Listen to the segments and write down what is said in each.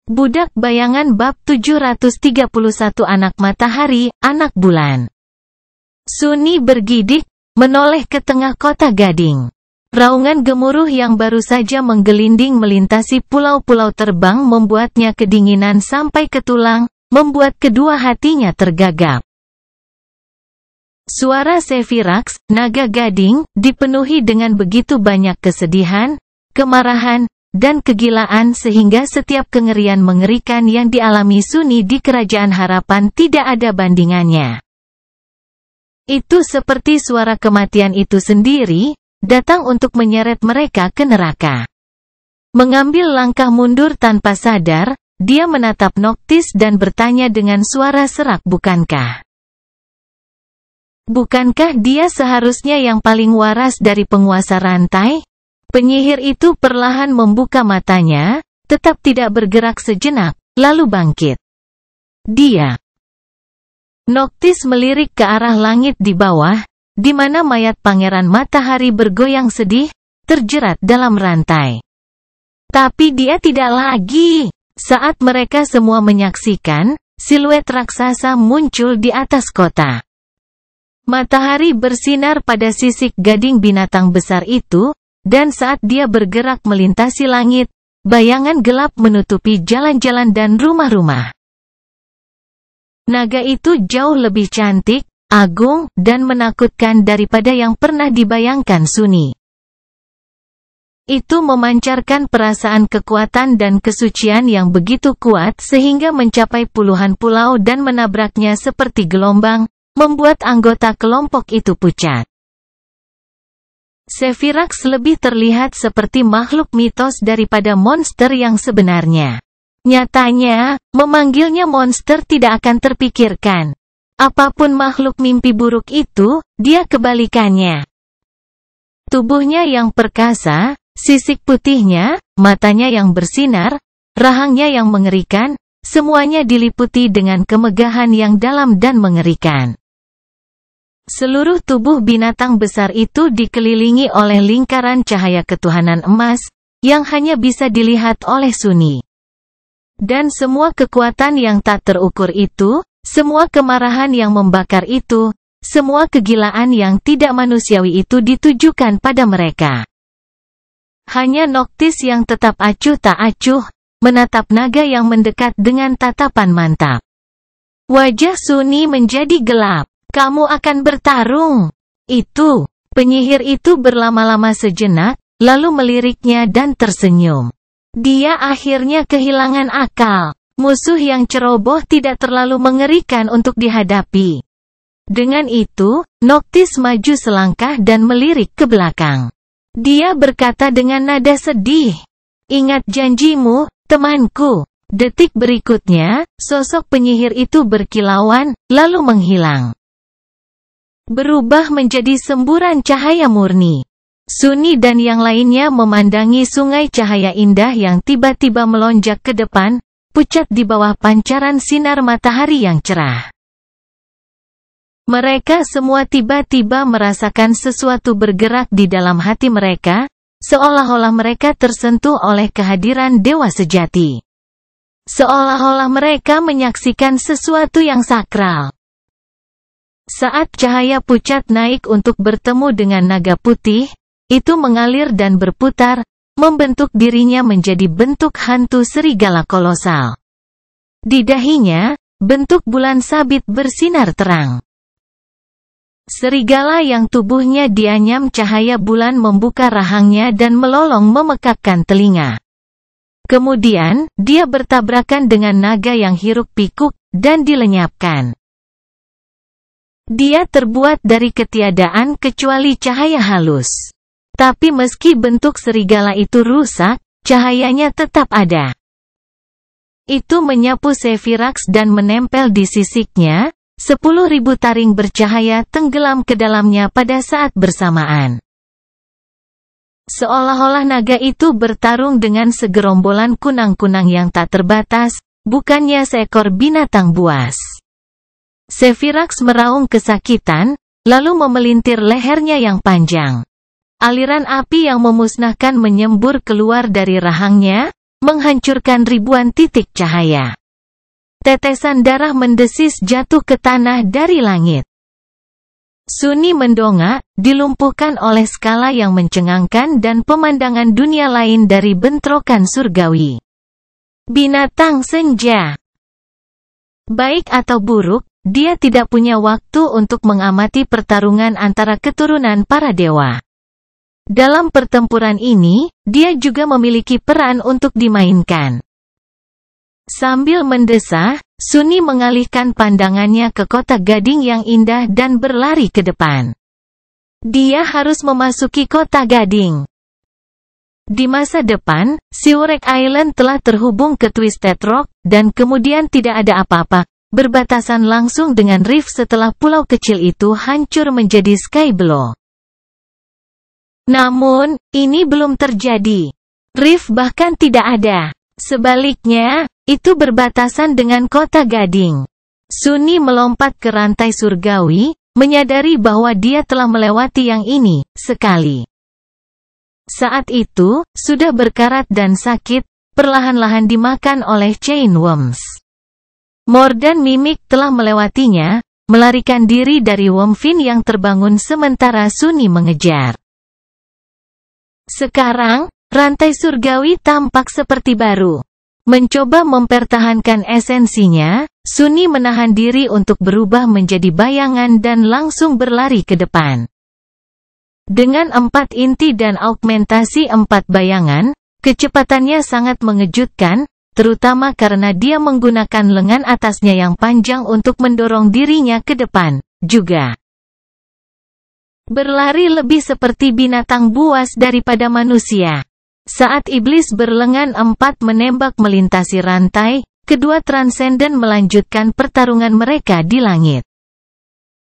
Budak Bayangan bab 731 Anak Matahari, Anak Bulan. Suni bergidik, menoleh ke tengah kota Gading. Raungan gemuruh yang baru saja menggelinding melintasi pulau-pulau terbang membuatnya kedinginan sampai ke tulang, membuat kedua hatinya tergagap. Suara Sefirax, naga Gading, dipenuhi dengan begitu banyak kesedihan, kemarahan, dan kegilaan sehingga setiap kengerian mengerikan yang dialami Suni di Kerajaan Harapan tidak ada bandingannya. Itu seperti suara kematian itu sendiri, datang untuk menyeret mereka ke neraka. Mengambil langkah mundur tanpa sadar, dia menatap Noctis dan bertanya dengan suara serak, bukankah dia seharusnya yang paling waras dari penguasa rantai? Penyihir itu perlahan membuka matanya, tetap tidak bergerak sejenak, lalu bangkit. Noctis melirik ke arah langit di bawah, di mana mayat Pangeran Matahari bergoyang sedih, terjerat dalam rantai. Tapi dia tidak lagi. Saat mereka semua menyaksikan, siluet raksasa muncul di atas kota. Matahari bersinar pada sisik gading binatang besar itu, dan saat dia bergerak melintasi langit, bayangan gelap menutupi jalan-jalan dan rumah-rumah. Naga itu jauh lebih cantik, agung, dan menakutkan daripada yang pernah dibayangkan Suni. Itu memancarkan perasaan kekuatan dan kesucian yang begitu kuat sehingga mencapai puluhan pulau dan menabraknya seperti gelombang, membuat anggota kelompok itu pucat. Sefirax lebih terlihat seperti makhluk mitos daripada monster yang sebenarnya. Nyatanya, memanggilnya monster tidak akan terpikirkan. Apapun makhluk mimpi buruk itu, dia kebalikannya. Tubuhnya yang perkasa, sisik putihnya, matanya yang bersinar, rahangnya yang mengerikan, semuanya diliputi dengan kemegahan yang dalam dan mengerikan. Seluruh tubuh binatang besar itu dikelilingi oleh lingkaran cahaya ketuhanan emas, yang hanya bisa dilihat oleh Suni. Dan semua kekuatan yang tak terukur itu, semua kemarahan yang membakar itu, semua kegilaan yang tidak manusiawi itu ditujukan pada mereka. Hanya Noctis yang tetap acuh tak acuh, menatap naga yang mendekat dengan tatapan mantap. Wajah Suni menjadi gelap. Kamu akan bertarung. Penyihir itu berlama-lama sejenak, lalu meliriknya dan tersenyum. Dia akhirnya kehilangan akal. Musuh yang ceroboh tidak terlalu mengerikan untuk dihadapi. Dengan itu, Noctis maju selangkah dan melirik ke belakang. Dia berkata dengan nada sedih, "Ingat janjimu, temanku." Detik berikutnya, sosok penyihir itu berkilauan, lalu menghilang. Berubah menjadi semburan cahaya murni. Suni dan yang lainnya memandangi sungai cahaya indah yang tiba-tiba melonjak ke depan, pucat di bawah pancaran sinar matahari yang cerah. Mereka semua tiba-tiba merasakan sesuatu bergerak di dalam hati mereka, seolah-olah mereka tersentuh oleh kehadiran dewa sejati. Seolah-olah mereka menyaksikan sesuatu yang sakral. Saat cahaya pucat naik untuk bertemu dengan naga putih, itu mengalir dan berputar, membentuk dirinya menjadi bentuk hantu serigala kolosal. Di dahinya, bentuk bulan sabit bersinar terang. Serigala yang tubuhnya dianyam cahaya bulan membuka rahangnya dan melolong memekakkan telinga. Kemudian, dia bertabrakan dengan naga yang hiruk-pikuk, dan dilenyapkan. Dia terbuat dari ketiadaan kecuali cahaya halus. Tapi meski bentuk serigala itu rusak, cahayanya tetap ada. Itu menyapu Sefirax dan menempel di sisiknya, 10.000 taring bercahaya tenggelam ke dalamnya pada saat bersamaan. Seolah-olah naga itu bertarung dengan segerombolan kunang-kunang yang tak terbatas, bukannya seekor binatang buas. Sefirax meraung kesakitan, lalu memelintir lehernya yang panjang. Aliran api yang memusnahkan menyembur keluar dari rahangnya, menghancurkan ribuan titik cahaya. Tetesan darah mendesis jatuh ke tanah dari langit. Sunni mendongak, dilumpuhkan oleh skala yang mencengangkan dan pemandangan dunia lain dari bentrokan surgawi. Binatang senja. Baik atau buruk, dia tidak punya waktu untuk mengamati pertarungan antara keturunan para dewa. Dalam pertempuran ini, dia juga memiliki peran untuk dimainkan. Sambil mendesah, Sunni mengalihkan pandangannya ke kota gading yang indah dan berlari ke depan. Dia harus memasuki kota gading. Di masa depan, Shipwreck Island telah terhubung ke Twisted Rock, dan kemudian tidak ada apa-apa, berbatasan langsung dengan Reef setelah pulau kecil itu hancur menjadi Sky Below. Namun, ini belum terjadi. Reef bahkan tidak ada. Sebaliknya, itu berbatasan dengan kota gading. Sunni melompat ke rantai surgawi, menyadari bahwa dia telah melewati yang ini, sekali. Saat itu, sudah berkarat dan sakit, perlahan-lahan dimakan oleh Chain Worms. Mordan Mimic telah melewatinya, melarikan diri dari Wormfin yang terbangun sementara Sunni mengejar. Sekarang, rantai surgawi tampak seperti baru. Mencoba mempertahankan esensinya, Sunni menahan diri untuk berubah menjadi bayangan dan langsung berlari ke depan. Dengan 4 inti dan augmentasi 4 bayangan, kecepatannya sangat mengejutkan, terutama karena dia menggunakan lengan atasnya yang panjang untuk mendorong dirinya ke depan, juga. Berlari lebih seperti binatang buas daripada manusia. Saat iblis berlengan 4 menembak melintasi rantai, kedua transenden melanjutkan pertarungan mereka di langit.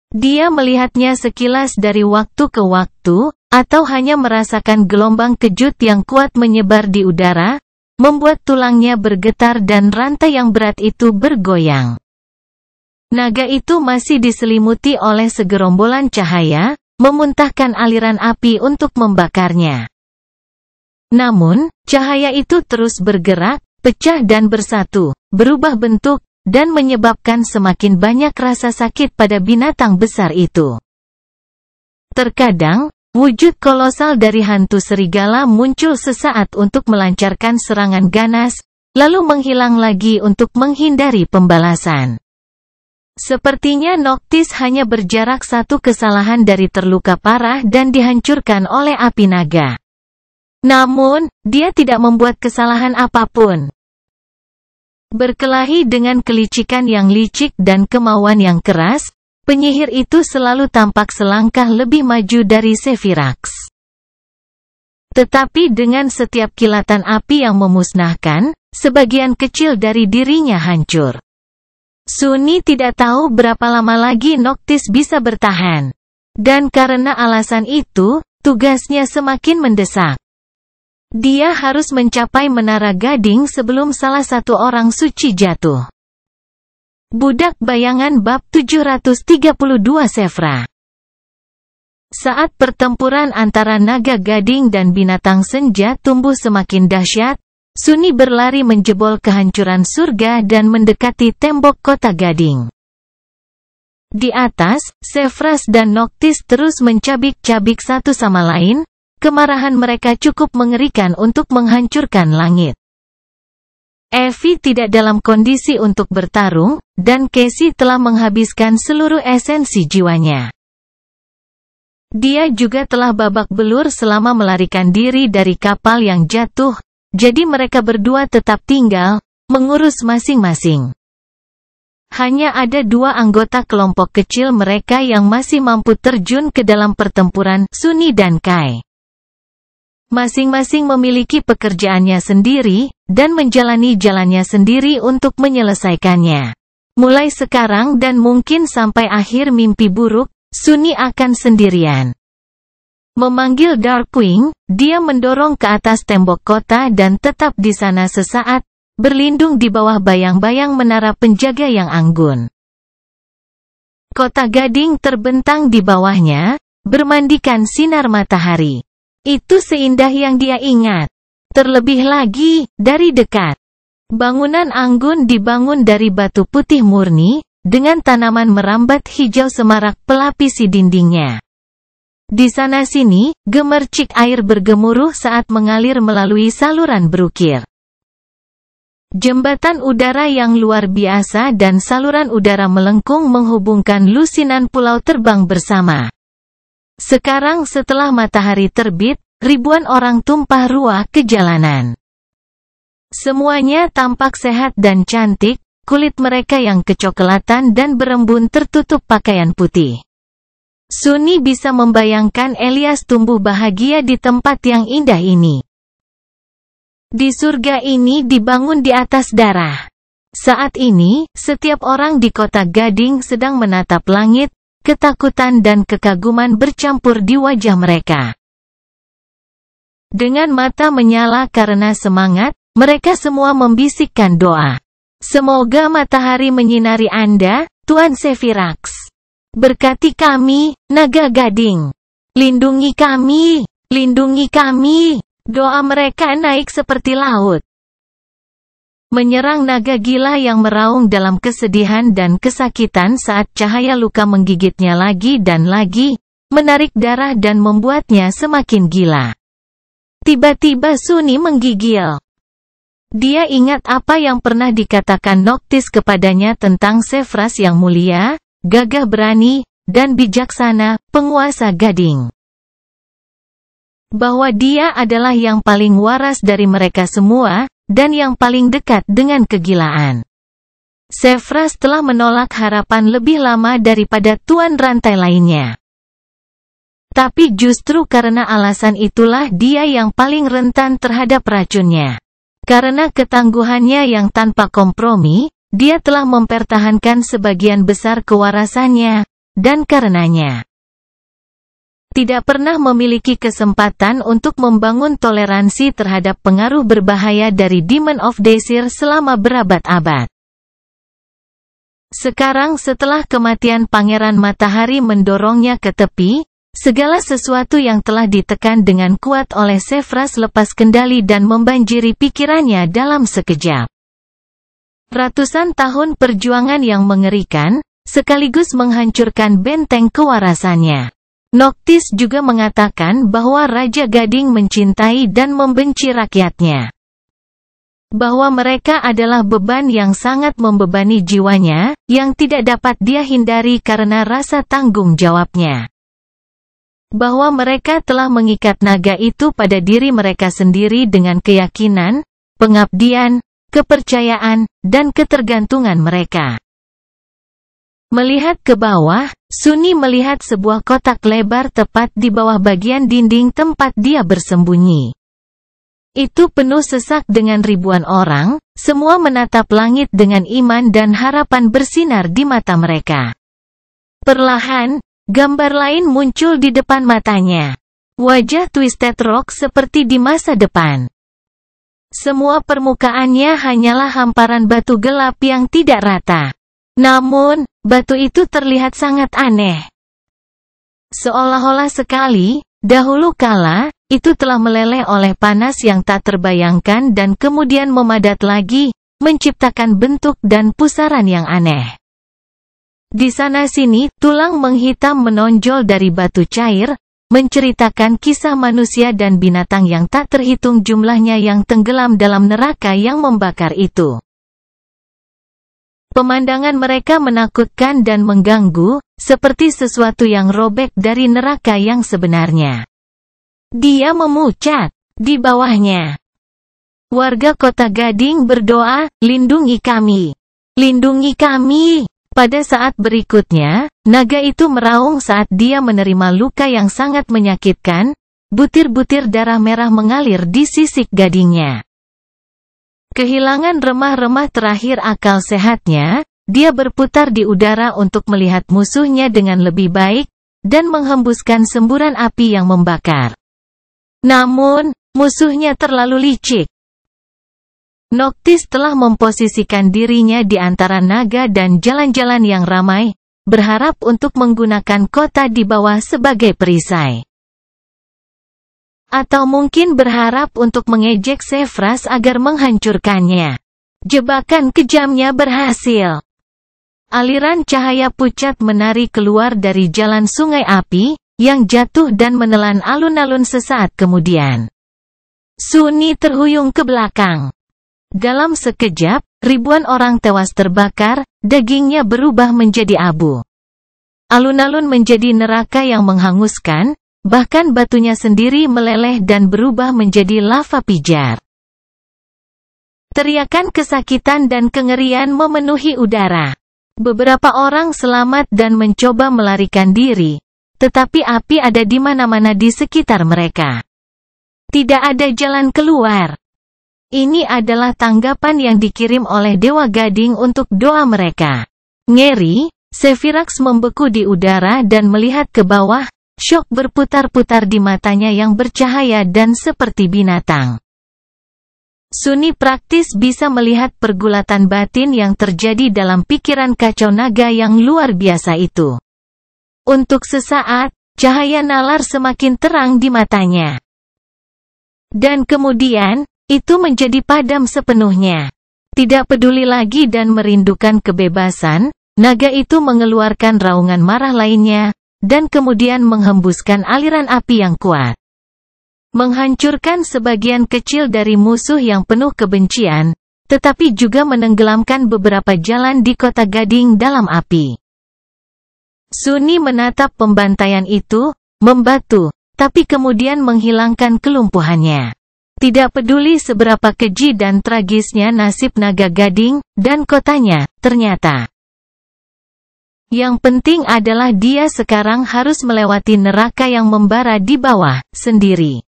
Dia melihatnya sekilas dari waktu ke waktu, atau hanya merasakan gelombang kejut yang kuat menyebar di udara, membuat tulangnya bergetar dan rantai yang berat itu bergoyang. Naga itu masih diselimuti oleh segerombolan cahaya, memuntahkan aliran api untuk membakarnya. Namun, cahaya itu terus bergerak, pecah dan bersatu, berubah bentuk, dan menyebabkan semakin banyak rasa sakit pada binatang besar itu. Terkadang, wujud kolosal dari hantu serigala muncul sesaat untuk melancarkan serangan ganas, lalu menghilang lagi untuk menghindari pembalasan. Sepertinya Noctis hanya berjarak 1 kesalahan dari terluka parah dan dihancurkan oleh api naga. Namun, dia tidak membuat kesalahan apapun. Berkelahi dengan kelicikan yang licik dan kemauan yang keras, penyihir itu selalu tampak selangkah lebih maju dari Sephiroth. Tetapi dengan setiap kilatan api yang memusnahkan, sebagian kecil dari dirinya hancur. Sunni tidak tahu berapa lama lagi Noctis bisa bertahan. Dan karena alasan itu, tugasnya semakin mendesak. Dia harus mencapai menara gading sebelum salah satu orang suci jatuh. Budak Bayangan Bab 732 Sephra. Saat pertempuran antara naga gading dan binatang senja tumbuh semakin dahsyat, Sunni berlari menjebol kehancuran surga dan mendekati tembok kota gading. Di atas, Sephiroth dan Noctis terus mencabik-cabik satu sama lain, kemarahan mereka cukup mengerikan untuk menghancurkan langit. Evie tidak dalam kondisi untuk bertarung, dan Cassie telah menghabiskan seluruh esensi jiwanya. Dia juga telah babak belur selama melarikan diri dari kapal yang jatuh, jadi mereka berdua tetap tinggal, mengurus masing-masing. Hanya ada 2 anggota kelompok kecil mereka yang masih mampu terjun ke dalam pertempuran, Sunni dan Kai. Masing-masing memiliki pekerjaannya sendiri, dan menjalani jalannya sendiri untuk menyelesaikannya. Mulai sekarang dan mungkin sampai akhir mimpi buruk, Sunni akan sendirian. Memanggil Darkwing, dia mendorong ke atas tembok kota dan tetap di sana sesaat, berlindung di bawah bayang-bayang menara penjaga yang anggun. Kota gading terbentang di bawahnya, bermandikan sinar matahari. Itu seindah yang dia ingat. Terlebih lagi, dari dekat. Bangunan anggun dibangun dari batu putih murni, dengan tanaman merambat hijau semarak pelapisi dindingnya. Di sana-sini, gemercik air bergemuruh saat mengalir melalui saluran berukir. Jembatan udara yang luar biasa dan saluran udara melengkung menghubungkan lusinan pulau terbang bersama. Sekarang setelah matahari terbit, ribuan orang tumpah ruah ke jalanan. Semuanya tampak sehat dan cantik, kulit mereka yang kecoklatan dan berembun tertutup pakaian putih. Sunni bisa membayangkan Elias tumbuh bahagia di tempat yang indah ini. Di surga ini dibangun di atas darah. Saat ini, setiap orang di kota Gading sedang menatap langit, ketakutan dan kekaguman bercampur di wajah mereka. Dengan mata menyala karena semangat, mereka semua membisikkan doa. Semoga matahari menyinari Anda, Tuan Sevirax. Berkati kami, Naga Gading. Lindungi kami, lindungi kami. Doa mereka naik seperti laut. Menyerang naga gila yang meraung dalam kesedihan dan kesakitan saat cahaya luka menggigitnya lagi dan lagi, menarik darah dan membuatnya semakin gila. Tiba-tiba Sunni menggigil. Dia ingat apa yang pernah dikatakan Noctis kepadanya tentang Sevras yang mulia, gagah berani, dan bijaksana, penguasa Gading. Bahwa dia adalah yang paling waras dari mereka semua, dan yang paling dekat dengan kegilaan. Sevras telah menolak harapan lebih lama daripada tuan rantai lainnya. Tapi justru karena alasan itulah dia yang paling rentan terhadap racunnya. Karena ketangguhannya yang tanpa kompromi, dia telah mempertahankan sebagian besar kewarasannya, dan karenanya tidak pernah memiliki kesempatan untuk membangun toleransi terhadap pengaruh berbahaya dari Demon of Desire selama berabad-abad. Sekarang setelah kematian Pangeran Matahari mendorongnya ke tepi, segala sesuatu yang telah ditekan dengan kuat oleh Sevras lepas kendali dan membanjiri pikirannya dalam sekejap. Ratusan tahun perjuangan yang mengerikan, sekaligus menghancurkan benteng kewarasannya. Noctis juga mengatakan bahwa Raja Gading mencintai dan membenci rakyatnya. Bahwa mereka adalah beban yang sangat membebani jiwanya, yang tidak dapat dia hindari karena rasa tanggung jawabnya. Bahwa mereka telah mengikat naga itu pada diri mereka sendiri dengan keyakinan, pengabdian, kepercayaan, dan ketergantungan mereka. Melihat ke bawah, Sunni melihat sebuah kotak lebar tepat di bawah bagian dinding tempat dia bersembunyi. Itu penuh sesak dengan ribuan orang, semua menatap langit dengan iman dan harapan bersinar di mata mereka. Perlahan, gambar lain muncul di depan matanya. Wajah Twisted Rock seperti di masa depan. Semua permukaannya hanyalah hamparan batu gelap yang tidak rata. Namun, batu itu terlihat sangat aneh. Seolah-olah sekali, dahulu kala, itu telah meleleh oleh panas yang tak terbayangkan dan kemudian memadat lagi, menciptakan bentuk dan pusaran yang aneh. Di sana-sini, tulang menghitam menonjol dari batu cair, menceritakan kisah manusia dan binatang yang tak terhitung jumlahnya yang tenggelam dalam neraka yang membakar itu. Pemandangan mereka menakutkan dan mengganggu, seperti sesuatu yang robek dari neraka yang sebenarnya. Dia memucat di bawahnya. Warga kota Gading berdoa, lindungi kami. Lindungi kami. Pada saat berikutnya, naga itu meraung saat dia menerima luka yang sangat menyakitkan, butir-butir darah merah mengalir di sisik gadingnya. Kehilangan remah-remah terakhir akal sehatnya, dia berputar di udara untuk melihat musuhnya dengan lebih baik, dan menghembuskan semburan api yang membakar. Namun, musuhnya terlalu licik. Noctis telah memposisikan dirinya di antara naga dan jalan-jalan yang ramai, berharap untuk menggunakan kota di bawah sebagai perisai. Atau mungkin berharap untuk mengejek Zephras agar menghancurkannya. Jebakan kejamnya berhasil. Aliran cahaya pucat menari keluar dari jalan sungai api, yang jatuh dan menelan alun-alun sesaat kemudian. Sunni terhuyung ke belakang. Dalam sekejap, ribuan orang tewas terbakar, dagingnya berubah menjadi abu. Alun-alun menjadi neraka yang menghanguskan, bahkan batunya sendiri meleleh dan berubah menjadi lava pijar. Teriakan kesakitan dan kengerian memenuhi udara. Beberapa orang selamat dan mencoba melarikan diri, tetapi api ada di mana-mana di sekitar mereka. Tidak ada jalan keluar. Ini adalah tanggapan yang dikirim oleh Dewa Gading untuk doa mereka. Ngeri, Zephirax membeku di udara dan melihat ke bawah, syok berputar-putar di matanya yang bercahaya dan seperti binatang. Sunni praktis bisa melihat pergulatan batin yang terjadi dalam pikiran kacau naga yang luar biasa itu. Untuk sesaat, cahaya nalar semakin terang di matanya. Dan kemudian, itu menjadi padam sepenuhnya. Tidak peduli lagi dan merindukan kebebasan, naga itu mengeluarkan raungan marah lainnya, dan kemudian menghembuskan aliran api yang kuat. Menghancurkan sebagian kecil dari musuh yang penuh kebencian, tetapi juga menenggelamkan beberapa jalan di kota Gading dalam api. Sunni menatap pembantaian itu, membatu, tapi kemudian menghilangkan kelumpuhannya. Tidak peduli seberapa keji dan tragisnya nasib naga Gading, dan kotanya, ternyata. Yang penting adalah dia sekarang harus melewati neraka yang membara di bawah, sendiri.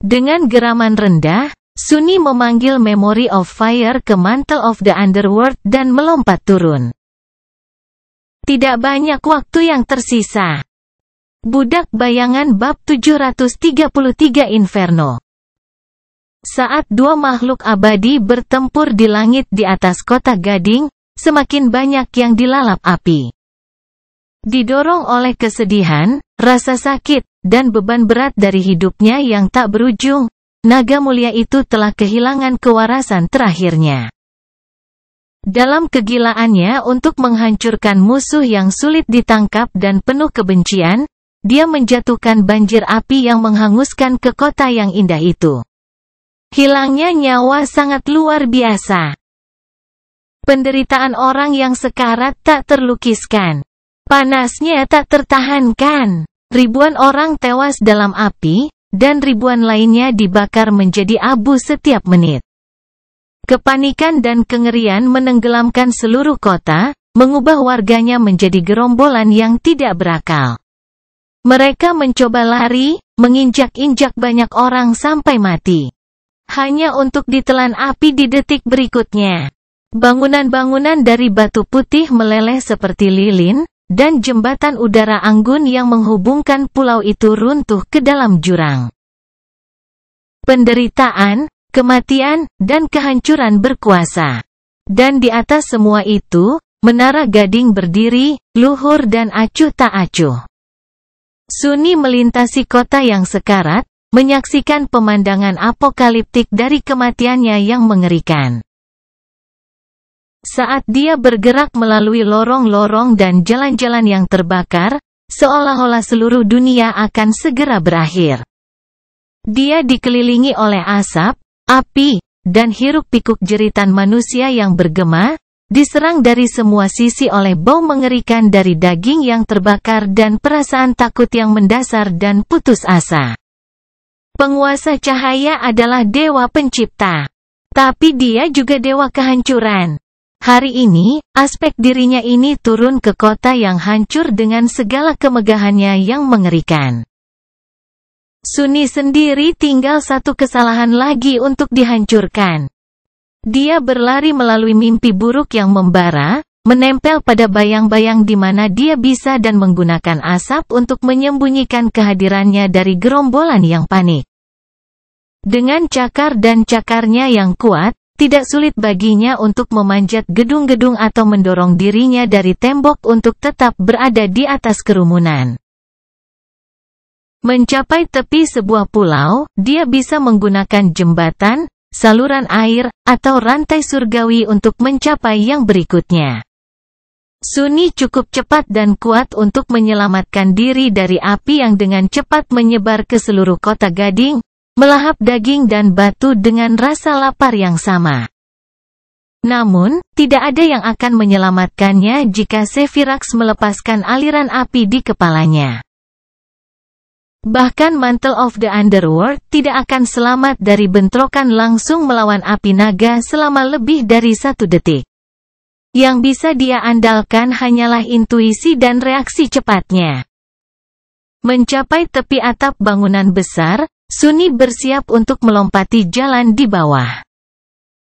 Dengan geraman rendah, Sunni memanggil Memory of Fire ke Mantle of the Underworld dan melompat turun. Tidak banyak waktu yang tersisa. Budak Bayangan bab 733 Inferno. Saat dua makhluk abadi bertempur di langit di atas kota Gading, semakin banyak yang dilalap api. Didorong oleh kesedihan, rasa sakit, dan beban berat dari hidupnya yang tak berujung, naga mulia itu telah kehilangan kewarasan terakhirnya. Dalam kegilaannya untuk menghancurkan musuh yang sulit ditangkap dan penuh kebencian, dia menjatuhkan banjir api yang menghanguskan ke kota yang indah itu. Hilangnya nyawa sangat luar biasa. Penderitaan orang yang sekarat tak terlukiskan. Panasnya tak tertahankan. Ribuan orang tewas dalam api, dan ribuan lainnya dibakar menjadi abu setiap menit. Kepanikan dan kengerian menenggelamkan seluruh kota, mengubah warganya menjadi gerombolan yang tidak berakal. Mereka mencoba lari, menginjak-injak banyak orang sampai mati. Hanya untuk ditelan api di detik berikutnya. Bangunan-bangunan dari batu putih meleleh seperti lilin, dan jembatan udara anggun yang menghubungkan pulau itu runtuh ke dalam jurang. Penderitaan, kematian, dan kehancuran berkuasa. Dan di atas semua itu, Menara Gading berdiri, luhur dan acuh tak acuh. Sunni melintasi kota yang sekarat, menyaksikan pemandangan apokaliptik dari kematiannya yang mengerikan. Saat dia bergerak melalui lorong-lorong dan jalan-jalan yang terbakar, seolah-olah seluruh dunia akan segera berakhir. Dia dikelilingi oleh asap, api, dan hiruk-pikuk jeritan manusia yang bergema, diserang dari semua sisi oleh bau mengerikan dari daging yang terbakar dan perasaan takut yang mendasar dan putus asa. Penguasa cahaya adalah dewa pencipta. Tapi dia juga dewa kehancuran. Hari ini, aspek dirinya ini turun ke kota yang hancur dengan segala kemegahannya yang mengerikan. Sunni sendiri tinggal satu kesalahan lagi untuk dihancurkan. Dia berlari melalui mimpi buruk yang membara, menempel pada bayang-bayang di mana dia bisa dan menggunakan asap untuk menyembunyikan kehadirannya dari gerombolan yang panik. Dengan cakar dan cakarnya yang kuat, tidak sulit baginya untuk memanjat gedung-gedung atau mendorong dirinya dari tembok untuk tetap berada di atas kerumunan. Mencapai tepi sebuah pulau, dia bisa menggunakan jembatan, saluran air, atau rantai surgawi untuk mencapai yang berikutnya. Sunni cukup cepat dan kuat untuk menyelamatkan diri dari api yang dengan cepat menyebar ke seluruh kota Gading, melahap daging dan batu dengan rasa lapar yang sama. Namun, tidak ada yang akan menyelamatkannya jika Sevirax melepaskan aliran api di kepalanya. Bahkan Mantle of the Underworld tidak akan selamat dari bentrokan langsung melawan api naga selama lebih dari 1 detik. Yang bisa dia andalkan hanyalah intuisi dan reaksi cepatnya. Mencapai tepi atap bangunan besar, Sunni bersiap untuk melompati jalan di bawah.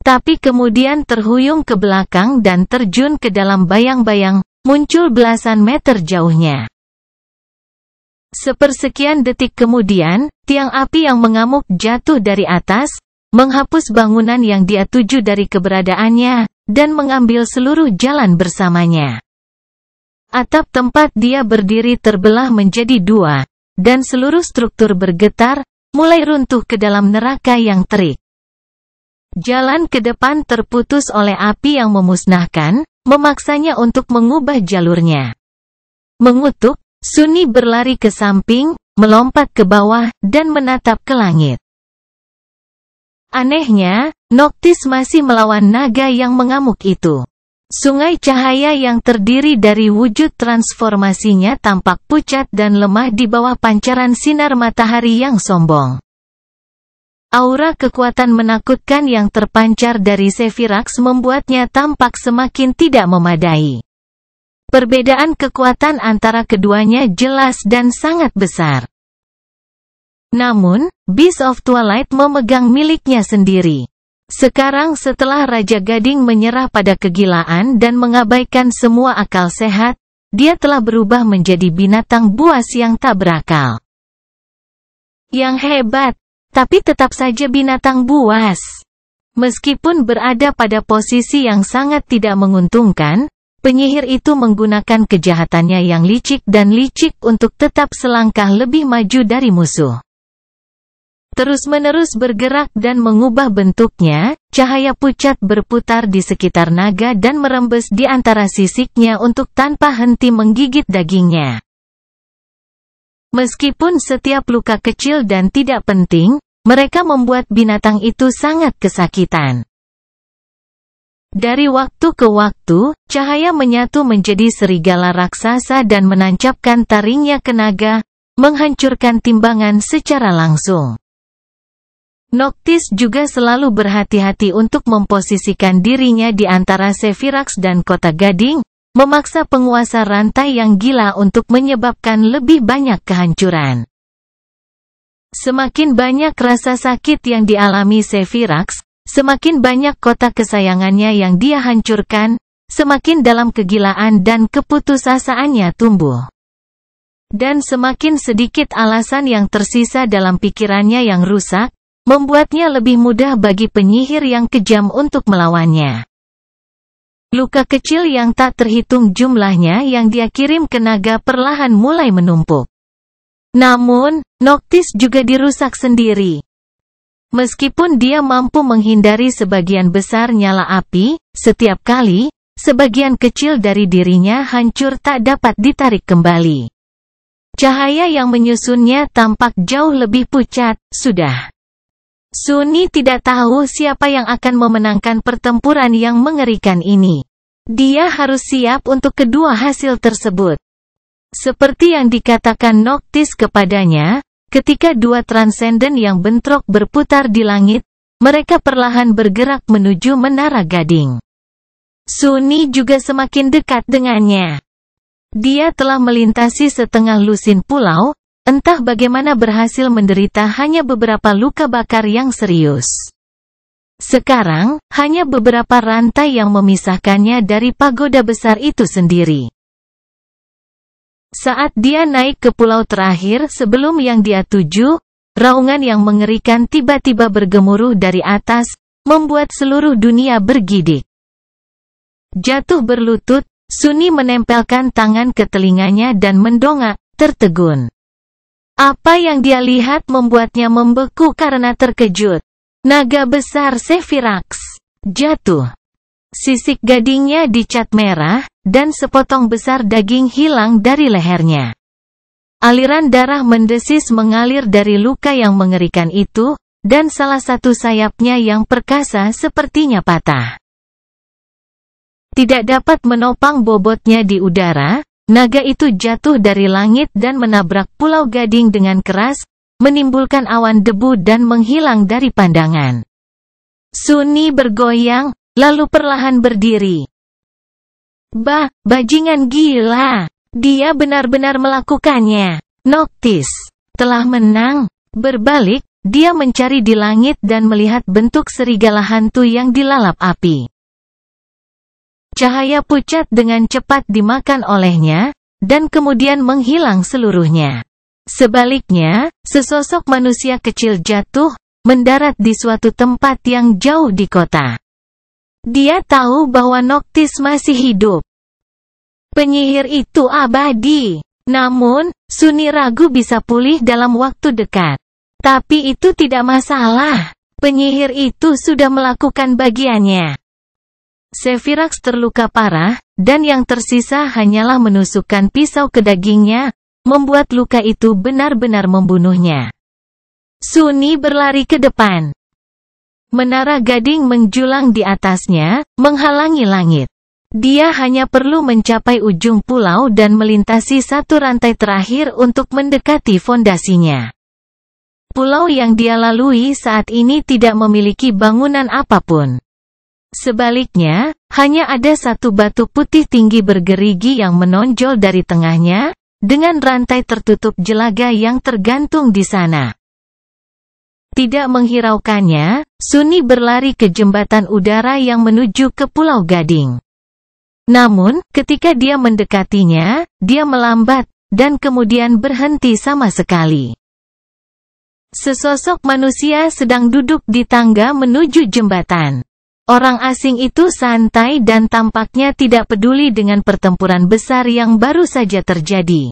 Tapi kemudian terhuyung ke belakang dan terjun ke dalam bayang-bayang, muncul belasan meter jauhnya. Sepersekian detik kemudian, tiang api yang mengamuk jatuh dari atas, menghapus bangunan yang dia tuju dari keberadaannya, dan mengambil seluruh jalan bersamanya. Atap tempat dia berdiri terbelah menjadi 2, dan seluruh struktur bergetar, mulai runtuh ke dalam neraka yang terik. Jalan ke depan terputus oleh api yang memusnahkan, memaksanya untuk mengubah jalurnya. Mengutuk, Sunni berlari ke samping, melompat ke bawah, dan menatap ke langit. Anehnya, Noctis masih melawan naga yang mengamuk itu. Sungai cahaya yang terdiri dari wujud transformasinya tampak pucat dan lemah di bawah pancaran sinar matahari yang sombong. Aura kekuatan menakutkan yang terpancar dari Sevirax membuatnya tampak semakin tidak memadai. Perbedaan kekuatan antara keduanya jelas dan sangat besar. Namun, Beast of Twilight memegang miliknya sendiri. Sekarang setelah Raja Gading menyerah pada kegilaan dan mengabaikan semua akal sehat, dia telah berubah menjadi binatang buas yang tak berakal. Yang hebat, tapi tetap saja binatang buas. Meskipun berada pada posisi yang sangat tidak menguntungkan, penyihir itu menggunakan kejahatannya yang licik untuk tetap selangkah lebih maju dari musuh. Terus-menerus bergerak dan mengubah bentuknya, cahaya pucat berputar di sekitar naga dan merembes di antara sisiknya untuk tanpa henti menggigit dagingnya. Meskipun setiap luka kecil dan tidak penting, mereka membuat binatang itu sangat kesakitan. Dari waktu ke waktu, cahaya menyatu menjadi serigala raksasa dan menancapkan taringnya ke naga, menghancurkan timbangan secara langsung. Noctis juga selalu berhati-hati untuk memposisikan dirinya di antara Sevirax dan Kota Gading, memaksa penguasa rantai yang gila untuk menyebabkan lebih banyak kehancuran. Semakin banyak rasa sakit yang dialami Sevirax, semakin banyak kota kesayangannya yang dia hancurkan, semakin dalam kegilaan dan keputusasaannya tumbuh. Dan semakin sedikit alasan yang tersisa dalam pikirannya yang rusak, membuatnya lebih mudah bagi penyihir yang kejam untuk melawannya. Luka kecil yang tak terhitung jumlahnya yang dia kirim ke naga perlahan mulai menumpuk. Namun, Noctis juga dirusak sendiri. Meskipun dia mampu menghindari sebagian besar nyala api, setiap kali, sebagian kecil dari dirinya hancur tak dapat ditarik kembali. Cahaya yang menyusunnya tampak jauh lebih pucat, sudah. Sunni tidak tahu siapa yang akan memenangkan pertempuran yang mengerikan ini. Dia harus siap untuk kedua hasil tersebut. Seperti yang dikatakan Noctis kepadanya, ketika dua transenden yang bentrok berputar di langit, mereka perlahan bergerak menuju Menara Gading. Sunni juga semakin dekat dengannya. Dia telah melintasi setengah lusin pulau, entah bagaimana berhasil menderita hanya beberapa luka bakar yang serius. Sekarang, hanya beberapa rantai yang memisahkannya dari pagoda besar itu sendiri. Saat dia naik ke pulau terakhir sebelum yang dia tuju, raungan yang mengerikan tiba-tiba bergemuruh dari atas, membuat seluruh dunia bergidik. Jatuh berlutut, Sunni menempelkan tangan ke telinganya dan mendongak, tertegun. Apa yang dia lihat membuatnya membeku karena terkejut. Naga besar Sevirax jatuh. Sisik gadingnya dicat merah, dan sepotong besar daging hilang dari lehernya. Aliran darah mendesis mengalir dari luka yang mengerikan itu, dan salah satu sayapnya yang perkasa sepertinya patah. Tidak dapat menopang bobotnya di udara, naga itu jatuh dari langit dan menabrak Pulau Gading dengan keras, menimbulkan awan debu dan menghilang dari pandangan. Sunni bergoyang, lalu perlahan berdiri. Bajingan gila! Dia benar-benar melakukannya. Noctis telah menang. Berbalik, dia mencari di langit dan melihat bentuk serigala hantu yang dilalap api. Cahaya pucat dengan cepat dimakan olehnya, dan kemudian menghilang seluruhnya. Sebaliknya, sesosok manusia kecil jatuh, mendarat di suatu tempat yang jauh di kota. Dia tahu bahwa Noctis masih hidup. Penyihir itu abadi. Namun, Sunni ragu bisa pulih dalam waktu dekat. Tapi itu tidak masalah. Penyihir itu sudah melakukan bagiannya. Sevirax terluka parah, dan yang tersisa hanyalah menusukkan pisau ke dagingnya, membuat luka itu benar-benar membunuhnya. Sunni berlari ke depan. Menara Gading menjulang di atasnya, menghalangi langit. Dia hanya perlu mencapai ujung pulau dan melintasi satu rantai terakhir untuk mendekati fondasinya. Pulau yang dia lalui saat ini tidak memiliki bangunan apapun. Sebaliknya, hanya ada satu batu putih tinggi bergerigi yang menonjol dari tengahnya, dengan rantai tertutup jelaga yang tergantung di sana. Tidak menghiraukannya, Sunni berlari ke jembatan udara yang menuju ke Pulau Gading. Namun, ketika dia mendekatinya, dia melambat, dan kemudian berhenti sama sekali. Sesosok manusia sedang duduk di tangga menuju jembatan. Orang asing itu santai dan tampaknya tidak peduli dengan pertempuran besar yang baru saja terjadi.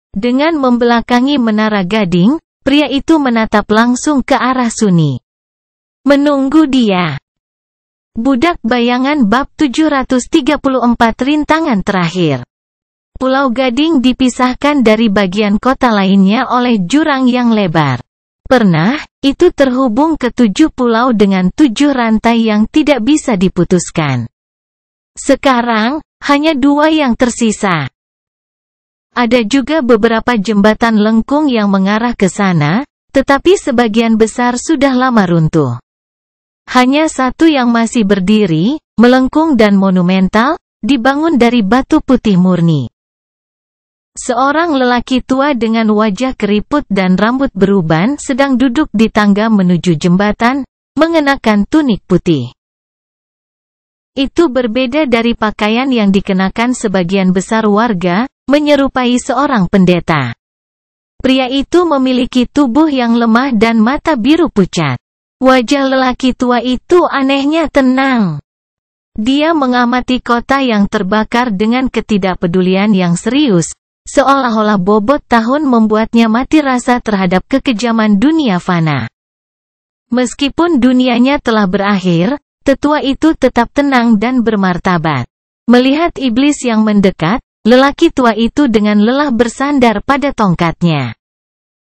Dengan membelakangi Menara Gading, pria itu menatap langsung ke arah Sunni. Menunggu dia. Budak Bayangan Bab 734 Rintangan Terakhir. Pulau Gading dipisahkan dari bagian kota lainnya oleh jurang yang lebar. Pernah, itu terhubung ke 7 pulau dengan 7 rantai yang tidak bisa diputuskan. Sekarang, hanya 2 yang tersisa. Ada juga beberapa jembatan lengkung yang mengarah ke sana, tetapi sebagian besar sudah lama runtuh. Hanya satu yang masih berdiri, melengkung dan monumental, dibangun dari batu putih murni. Seorang lelaki tua dengan wajah keriput dan rambut beruban sedang duduk di tangga menuju jembatan, mengenakan tunik putih. Itu berbeda dari pakaian yang dikenakan sebagian besar warga, menyerupai seorang pendeta. Pria itu memiliki tubuh yang lemah dan mata biru pucat. Wajah lelaki tua itu anehnya tenang. Dia mengamati kota yang terbakar dengan ketidakpedulian yang serius, seolah-olah bobot tahun membuatnya mati rasa terhadap kekejaman dunia fana. Meskipun dunianya telah berakhir, tetua itu tetap tenang dan bermartabat. Melihat iblis yang mendekat, lelaki tua itu dengan lelah bersandar pada tongkatnya.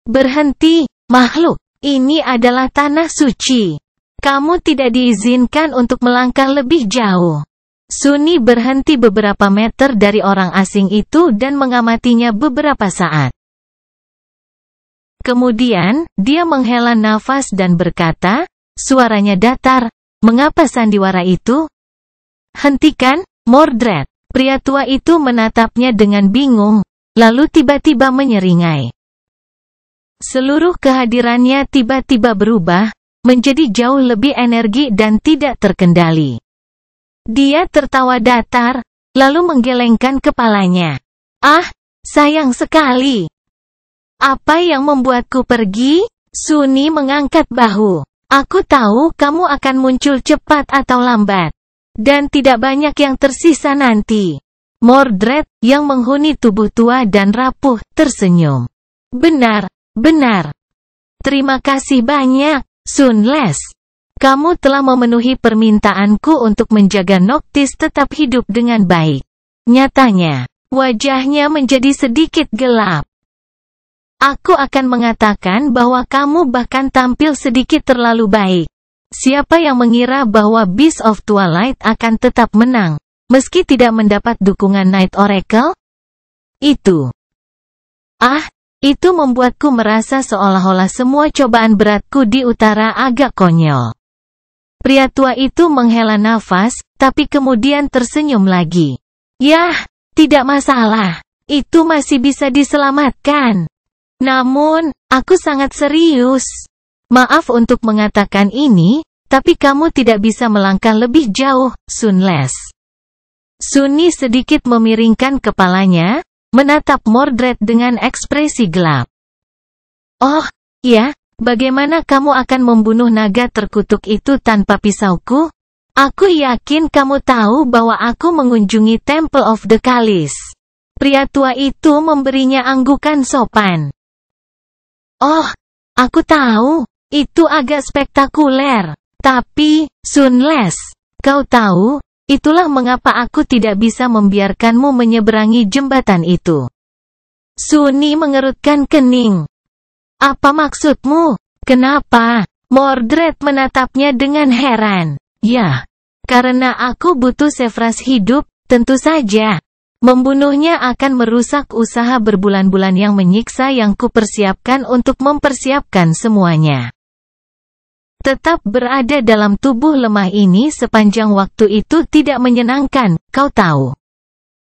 Berhenti, makhluk. Ini adalah tanah suci. Kamu tidak diizinkan untuk melangkah lebih jauh. Sunni berhenti beberapa meter dari orang asing itu dan mengamatinya beberapa saat. Kemudian, dia menghela nafas dan berkata, suaranya datar, "Mengapa sandiwara itu?" "Hentikan, Mordred." Pria tua itu menatapnya dengan bingung, lalu tiba-tiba menyeringai. Seluruh kehadirannya tiba-tiba berubah, menjadi jauh lebih energi dan tidak terkendali. Dia tertawa datar, lalu menggelengkan kepalanya. "Ah, sayang sekali. Apa yang membuatku pergi?" Sunni mengangkat bahu. "Aku tahu kamu akan muncul cepat atau lambat. Dan tidak banyak yang tersisa nanti." Mordred, yang menghuni tubuh tua dan rapuh, tersenyum. Benar, benar. Terima kasih banyak, Sunles. Kamu telah memenuhi permintaanku untuk menjaga Noctis tetap hidup dengan baik. Nyatanya, wajahnya menjadi sedikit gelap. Aku akan mengatakan bahwa kamu bahkan tampil sedikit terlalu baik. Siapa yang mengira bahwa Beast of Twilight akan tetap menang, meski tidak mendapat dukungan Night Oracle? Itu membuatku merasa seolah-olah semua cobaan beratku di utara agak konyol. Pria tua itu menghela nafas, tapi kemudian tersenyum lagi. Yah, tidak masalah. Itu masih bisa diselamatkan. Namun, aku sangat serius. Maaf untuk mengatakan ini, tapi kamu tidak bisa melangkah lebih jauh, Sunles. Sunni sedikit memiringkan kepalanya, menatap Mordred dengan ekspresi gelap. Oh, ya, bagaimana kamu akan membunuh naga terkutuk itu tanpa pisauku? Aku yakin kamu tahu bahwa aku mengunjungi Temple of the Chalice. Pria tua itu memberinya anggukan sopan. Oh, aku tahu, itu agak spektakuler. Tapi, Sunles, kau tahu, itulah mengapa aku tidak bisa membiarkanmu menyeberangi jembatan itu. Sunni mengerutkan kening. Apa maksudmu? Kenapa? Mordred menatapnya dengan heran. Ya, karena aku butuh Sephras hidup, tentu saja. Membunuhnya akan merusak usaha berbulan-bulan yang menyiksa yang kupersiapkan untuk mempersiapkan semuanya. Tetap berada dalam tubuh lemah ini sepanjang waktu itu tidak menyenangkan, kau tahu.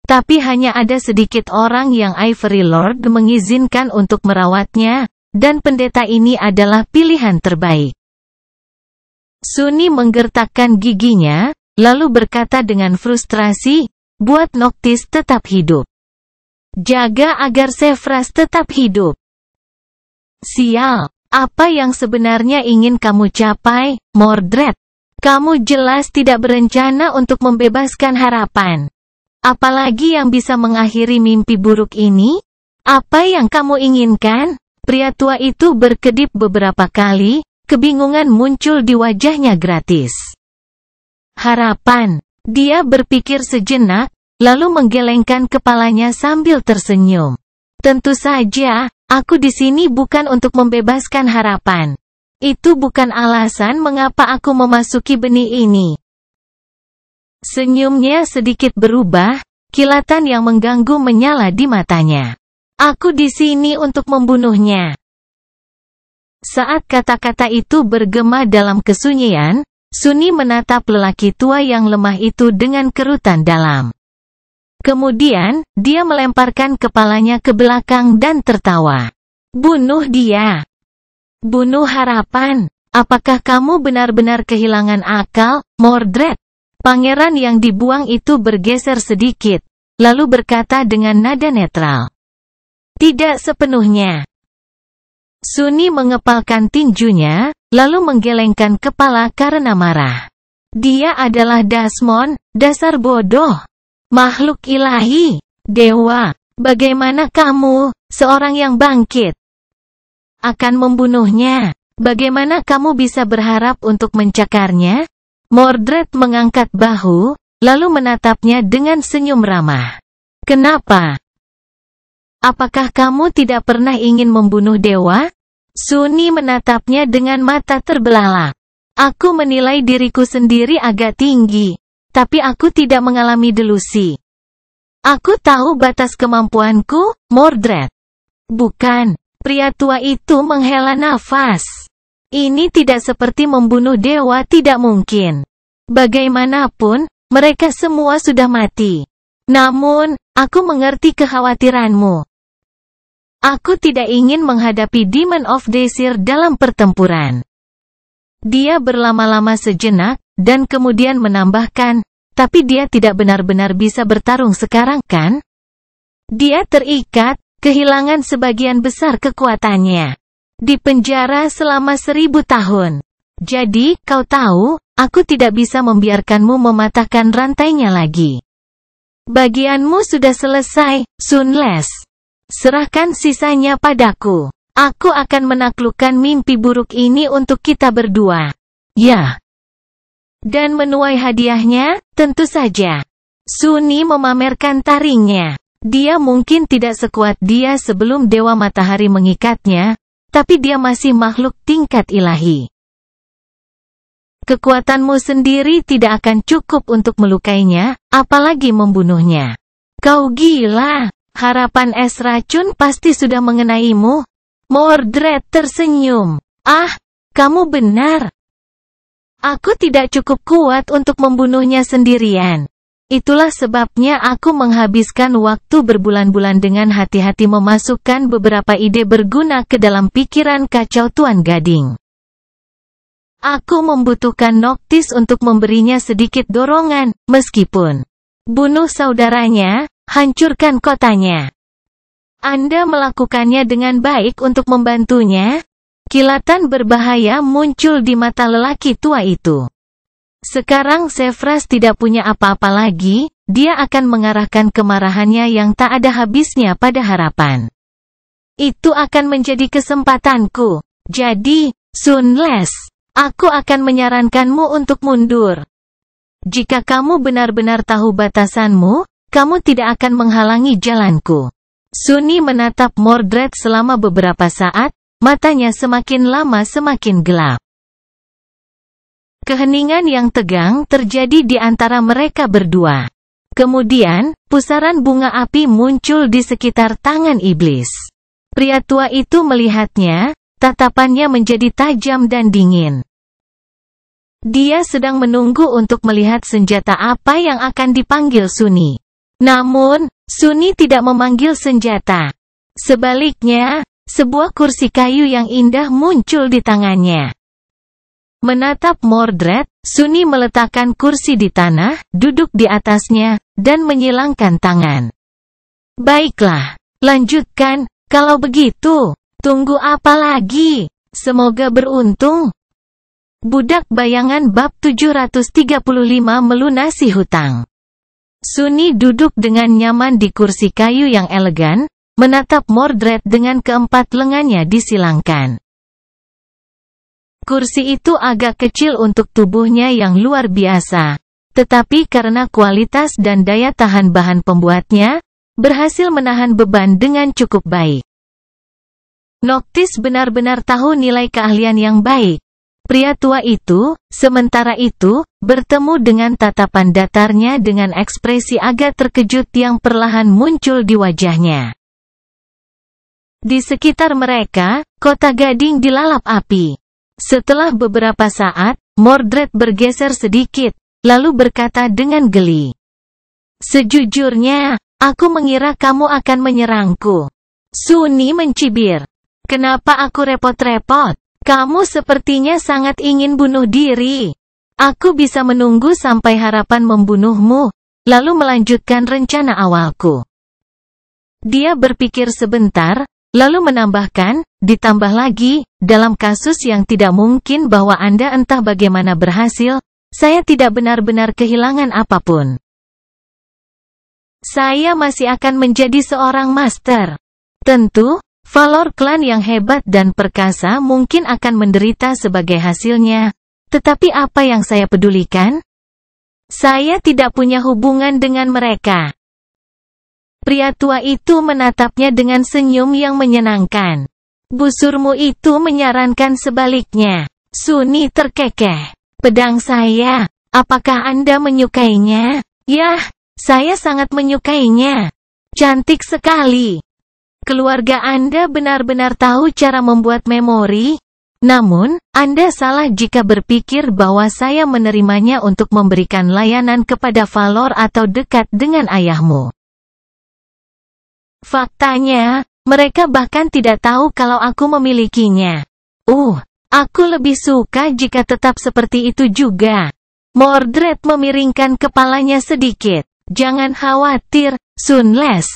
Tapi hanya ada sedikit orang yang Ivory Lord mengizinkan untuk merawatnya, dan pendeta ini adalah pilihan terbaik. Sunni menggertakkan giginya, lalu berkata dengan frustrasi, buat Noctis tetap hidup. Jaga agar Sephras tetap hidup. Sial, apa yang sebenarnya ingin kamu capai, Mordred? Kamu jelas tidak berencana untuk membebaskan harapan. Apalagi yang bisa mengakhiri mimpi buruk ini? Apa yang kamu inginkan? Pria tua itu berkedip beberapa kali, kebingungan muncul di wajahnya gratis. Harapan. Dia berpikir sejenak, lalu menggelengkan kepalanya sambil tersenyum. Tentu saja, aku di sini bukan untuk membebaskan harapan. Itu bukan alasan mengapa aku memasuki benih ini. Senyumnya sedikit berubah, kilatan yang mengganggu menyala di matanya. Aku di sini untuk membunuhnya. Saat kata-kata itu bergema dalam kesunyian, Sunni menatap lelaki tua yang lemah itu dengan kerutan dalam. Kemudian, dia melemparkan kepalanya ke belakang dan tertawa. Bunuh dia. Bunuh harapan. Apakah kamu benar-benar kehilangan akal, Mordred? Pangeran yang dibuang itu bergeser sedikit, lalu berkata dengan nada netral. Tidak sepenuhnya. Sunni mengepalkan tinjunya, lalu menggelengkan kepala karena marah. Dia adalah Desmond, dasar bodoh. Makhluk ilahi. Dewa. Bagaimana kamu, seorang yang bangkit, akan membunuhnya? Bagaimana kamu bisa berharap untuk mencakarnya? Mordred mengangkat bahu, lalu menatapnya dengan senyum ramah. Kenapa? Apakah kamu tidak pernah ingin membunuh dewa? Sunni menatapnya dengan mata terbelalak. Aku menilai diriku sendiri agak tinggi, tapi aku tidak mengalami delusi. Aku tahu batas kemampuanku, Mordred. Bukan, pria tua itu menghela nafas. Ini tidak seperti membunuh dewa, tidak mungkin. Bagaimanapun, mereka semua sudah mati. Namun, aku mengerti kekhawatiranmu. Aku tidak ingin menghadapi Demon of Desire dalam pertempuran. Dia berlama-lama sejenak, dan kemudian menambahkan, tapi dia tidak benar-benar bisa bertarung sekarang kan? Dia terikat, kehilangan sebagian besar kekuatannya. Di penjara selama 1000 tahun. Jadi, kau tahu, aku tidak bisa membiarkanmu mematahkan rantainya lagi. Bagianmu sudah selesai, Sunles. Serahkan sisanya padaku. Aku akan menaklukkan mimpi buruk ini untuk kita berdua. Ya. Dan menuai hadiahnya, tentu saja. Sunni memamerkan taringnya. Dia mungkin tidak sekuat dia sebelum Dewa Matahari mengikatnya, tapi dia masih makhluk tingkat ilahi. Kekuatanmu sendiri tidak akan cukup untuk melukainya, apalagi membunuhnya. Kau gila. Harapan es racun pasti sudah mengenaimu. Mordred tersenyum. Ah, kamu benar. Aku tidak cukup kuat untuk membunuhnya sendirian. Itulah sebabnya aku menghabiskan waktu berbulan-bulan dengan hati-hati memasukkan beberapa ide berguna ke dalam pikiran kacau Tuan Gading. Aku membutuhkan Noctis untuk memberinya sedikit dorongan, meskipun bunuh saudaranya, hancurkan kotanya. Anda melakukannya dengan baik untuk membantunya. Kilatan berbahaya muncul di mata lelaki tua itu. Sekarang Sevras tidak punya apa-apa lagi, dia akan mengarahkan kemarahannya yang tak ada habisnya pada harapan. Itu akan menjadi kesempatanku. Jadi, Sunless, aku akan menyarankanmu untuk mundur. Jika kamu benar-benar tahu batasanmu, kamu tidak akan menghalangi jalanku. Sunni menatap Mordred selama beberapa saat, matanya semakin lama semakin gelap. Keheningan yang tegang terjadi di antara mereka berdua. Kemudian, pusaran bunga api muncul di sekitar tangan iblis. Pria tua itu melihatnya, tatapannya menjadi tajam dan dingin. Dia sedang menunggu untuk melihat senjata apa yang akan dipanggil Sunni. Namun, Sunni tidak memanggil senjata. Sebaliknya, sebuah kursi kayu yang indah muncul di tangannya. Menatap Mordred, Sunni meletakkan kursi di tanah, duduk di atasnya, dan menyilangkan tangan. Baiklah, lanjutkan, kalau begitu, tunggu apa lagi? Semoga beruntung. Budak Bayangan bab 735 melunasi hutang. Sunni duduk dengan nyaman di kursi kayu yang elegan, menatap Mordred dengan keempat lengannya disilangkan. Kursi itu agak kecil untuk tubuhnya yang luar biasa, tetapi karena kualitas dan daya tahan bahan pembuatnya, berhasil menahan beban dengan cukup baik. Noctis benar-benar tahu nilai keahlian yang baik. Pria tua itu, sementara itu, bertemu dengan tatapan datarnya dengan ekspresi agak terkejut yang perlahan muncul di wajahnya. Di sekitar mereka, kota Gading dilalap api. Setelah beberapa saat, Mordred bergeser sedikit, lalu berkata dengan geli. Sejujurnya, aku mengira kamu akan menyerangku. Sunni mencibir. Kenapa aku repot-repot? Kamu sepertinya sangat ingin bunuh diri. Aku bisa menunggu sampai harapan membunuhmu, lalu melanjutkan rencana awalku. Dia berpikir sebentar, lalu menambahkan, ditambah lagi, dalam kasus yang tidak mungkin bahwa Anda entah bagaimana berhasil, saya tidak benar-benar kehilangan apapun. Saya masih akan menjadi seorang master. Tentu, Valor klan yang hebat dan perkasa mungkin akan menderita sebagai hasilnya, tetapi apa yang saya pedulikan? Saya tidak punya hubungan dengan mereka. Pria tua itu menatapnya dengan senyum yang menyenangkan. Busurmu itu menyarankan sebaliknya. Sunni terkekeh. Pedang saya, apakah Anda menyukainya? Yah, saya sangat menyukainya. Cantik sekali. Keluarga Anda benar-benar tahu cara membuat memori. Namun, Anda salah jika berpikir bahwa saya menerimanya untuk memberikan layanan kepada Valor atau dekat dengan ayahmu. Faktanya, mereka bahkan tidak tahu kalau aku memilikinya. Aku lebih suka jika tetap seperti itu juga. Mordred memiringkan kepalanya sedikit. Jangan khawatir, Sunless.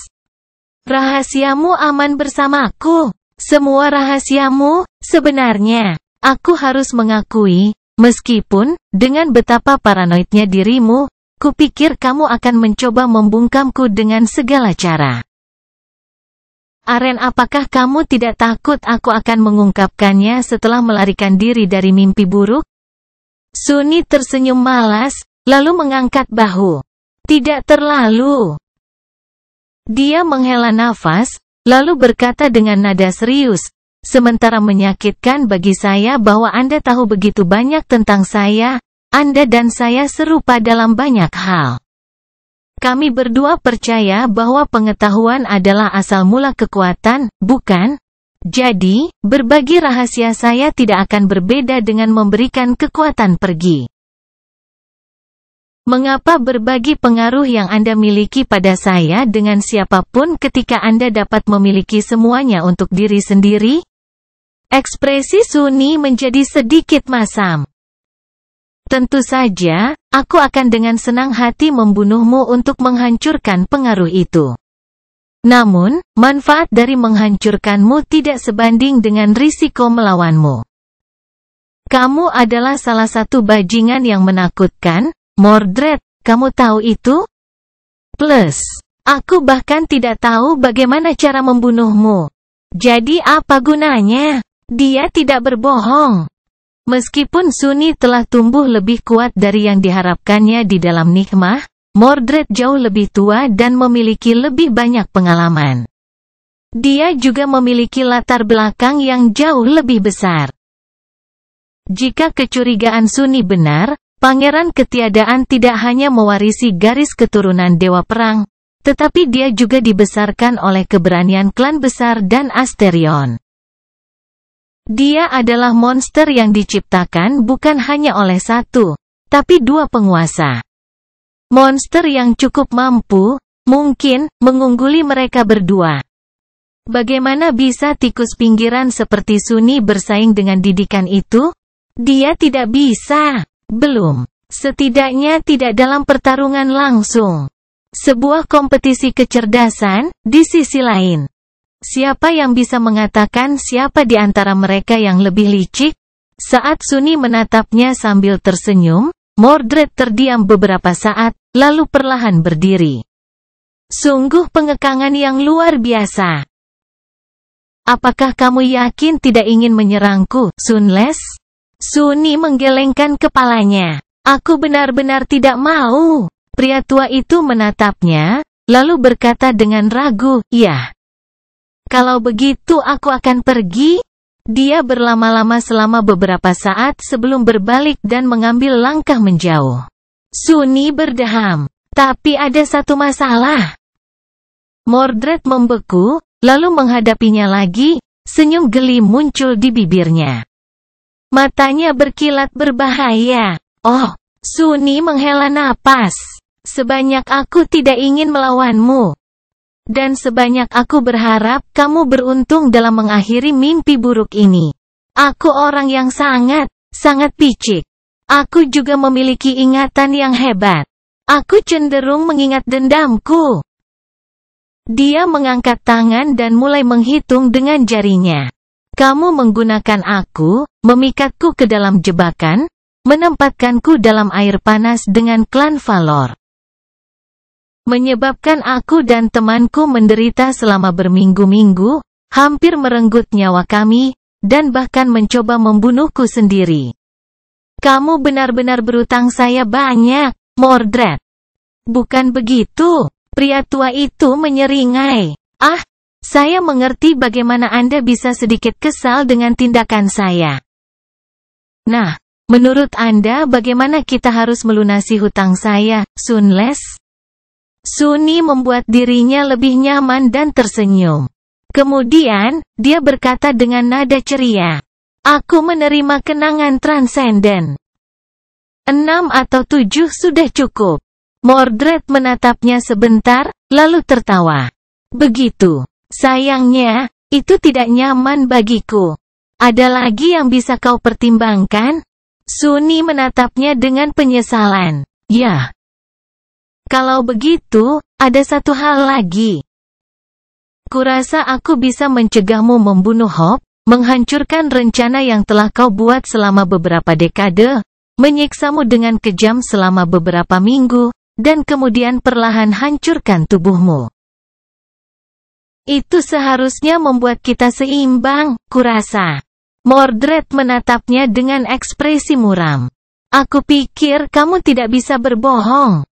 Rahasiamu aman bersamaku. Semua rahasiamu, sebenarnya, aku harus mengakui, meskipun, dengan betapa paranoidnya dirimu, kupikir kamu akan mencoba membungkamku dengan segala cara. Aren, apakah kamu tidak takut aku akan mengungkapkannya setelah melarikan diri dari mimpi buruk? Sunni tersenyum malas, lalu mengangkat bahu. Tidak terlalu. Dia menghela nafas, lalu berkata dengan nada serius, sementara menyakitkan bagi saya bahwa Anda tahu begitu banyak tentang saya, Anda dan saya serupa dalam banyak hal. Kami berdua percaya bahwa pengetahuan adalah asal mula kekuatan, bukan? Jadi, berbagi rahasia saya tidak akan berbeda dengan memberikan kekuatan pergi. Mengapa berbagi pengaruh yang Anda miliki pada saya dengan siapapun ketika Anda dapat memiliki semuanya untuk diri sendiri? Ekspresi Sunni menjadi sedikit masam. Tentu saja, aku akan dengan senang hati membunuhmu untuk menghancurkan pengaruh itu. Namun, manfaat dari menghancurkanmu tidak sebanding dengan risiko melawanmu. Kamu adalah salah satu bajingan yang menakutkan, Mordred, kamu tahu itu? Plus, aku bahkan tidak tahu bagaimana cara membunuhmu. Jadi apa gunanya? Dia tidak berbohong. Meskipun Sunni telah tumbuh lebih kuat dari yang diharapkannya di dalam nikmah, Mordred jauh lebih tua dan memiliki lebih banyak pengalaman. Dia juga memiliki latar belakang yang jauh lebih besar. Jika kecurigaan Sunni benar, Pangeran Ketiadaan tidak hanya mewarisi garis keturunan Dewa Perang, tetapi dia juga dibesarkan oleh keberanian klan besar dan Asterion. Dia adalah monster yang diciptakan bukan hanya oleh satu, tapi dua penguasa. Monster yang cukup mampu, mungkin, mengungguli mereka berdua. Bagaimana bisa tikus pinggiran seperti Sunni bersaing dengan didikan itu? Dia tidak bisa. Belum. Setidaknya tidak dalam pertarungan langsung. Sebuah kompetisi kecerdasan, di sisi lain. Siapa yang bisa mengatakan siapa di antara mereka yang lebih licik? Saat Sunni menatapnya sambil tersenyum, Mordred terdiam beberapa saat, lalu perlahan berdiri. Sungguh pengekangan yang luar biasa. Apakah kamu yakin tidak ingin menyerangku, Sunles? Sunni menggelengkan kepalanya. Aku benar-benar tidak mau. Pria tua itu menatapnya, lalu berkata dengan ragu, ya. Kalau begitu aku akan pergi. Dia berlama-lama selama beberapa saat sebelum berbalik dan mengambil langkah menjauh. Sunni berdeham. Tapi ada satu masalah. Mordred membeku, lalu menghadapinya lagi, senyum geli muncul di bibirnya. Matanya berkilat berbahaya. Oh, Sunni menghela napas. Sebanyak aku tidak ingin melawanmu. Dan sebanyak aku berharap kamu beruntung dalam mengakhiri mimpi buruk ini. Aku orang yang sangat picik. Aku juga memiliki ingatan yang hebat. Aku cenderung mengingat dendamku. Dia mengangkat tangan dan mulai menghitung dengan jarinya. Kamu menggunakan aku, memikatku ke dalam jebakan, menempatkanku dalam air panas dengan klan Valor. Menyebabkan aku dan temanku menderita selama berminggu-minggu, hampir merenggut nyawa kami, dan bahkan mencoba membunuhku sendiri. Kamu benar-benar berutang saya banyak, Mordred. Bukan begitu? Pria tua itu menyeringai. Ah, saya mengerti bagaimana Anda bisa sedikit kesal dengan tindakan saya. Nah, menurut Anda bagaimana kita harus melunasi hutang saya, Sunles? Sunni membuat dirinya lebih nyaman dan tersenyum. Kemudian, dia berkata dengan nada ceria. Aku menerima kenangan transenden. 6 atau 7 sudah cukup. Mordred menatapnya sebentar, lalu tertawa. Begitu. Sayangnya, itu tidak nyaman bagiku. Ada lagi yang bisa kau pertimbangkan? Sunni menatapnya dengan penyesalan. Ya. Kalau begitu, ada satu hal lagi. Kurasa aku bisa mencegahmu membunuh Hope, menghancurkan rencana yang telah kau buat selama beberapa dekade, menyiksamu dengan kejam selama beberapa minggu, dan kemudian perlahan hancurkan tubuhmu. Itu seharusnya membuat kita seimbang, kurasa. Mordred menatapnya dengan ekspresi muram. Aku pikir kamu tidak bisa berbohong.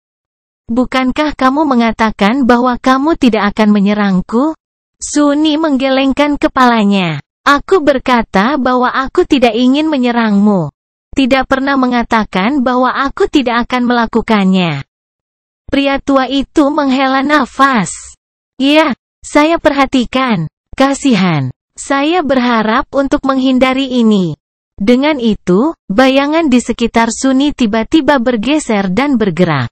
Bukankah kamu mengatakan bahwa kamu tidak akan menyerangku? Sunni menggelengkan kepalanya. Aku berkata bahwa aku tidak ingin menyerangmu. Tidak pernah mengatakan bahwa aku tidak akan melakukannya. Pria tua itu menghela nafas. Ya, saya perhatikan. Kasihan. Saya berharap untuk menghindari ini. Dengan itu, bayangan di sekitar Sunni tiba-tiba bergeser dan bergerak.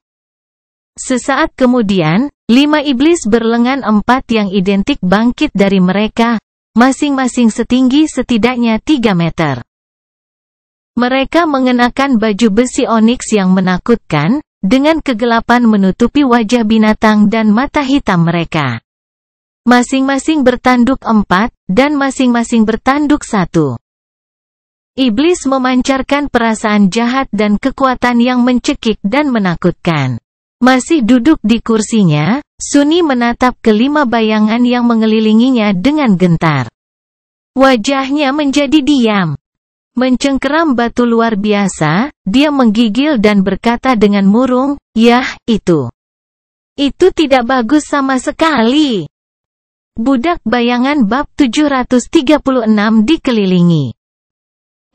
Sesaat kemudian, 5 iblis berlengan 4 yang identik bangkit dari mereka, masing-masing setinggi setidaknya 3 meter. Mereka mengenakan baju besi oniks yang menakutkan, dengan kegelapan menutupi wajah binatang dan mata hitam mereka. Masing-masing bertanduk 4, dan masing-masing bertanduk 1. Iblis memancarkan perasaan jahat dan kekuatan yang mencekik dan menakutkan. Masih duduk di kursinya, Sunni menatap ke-5 bayangan yang mengelilinginya dengan gentar. Wajahnya menjadi diam. Mencengkeram batu luar biasa, dia menggigil dan berkata dengan murung, "Yah, itu tidak bagus sama sekali." Budak bayangan bab 736 dikelilingi.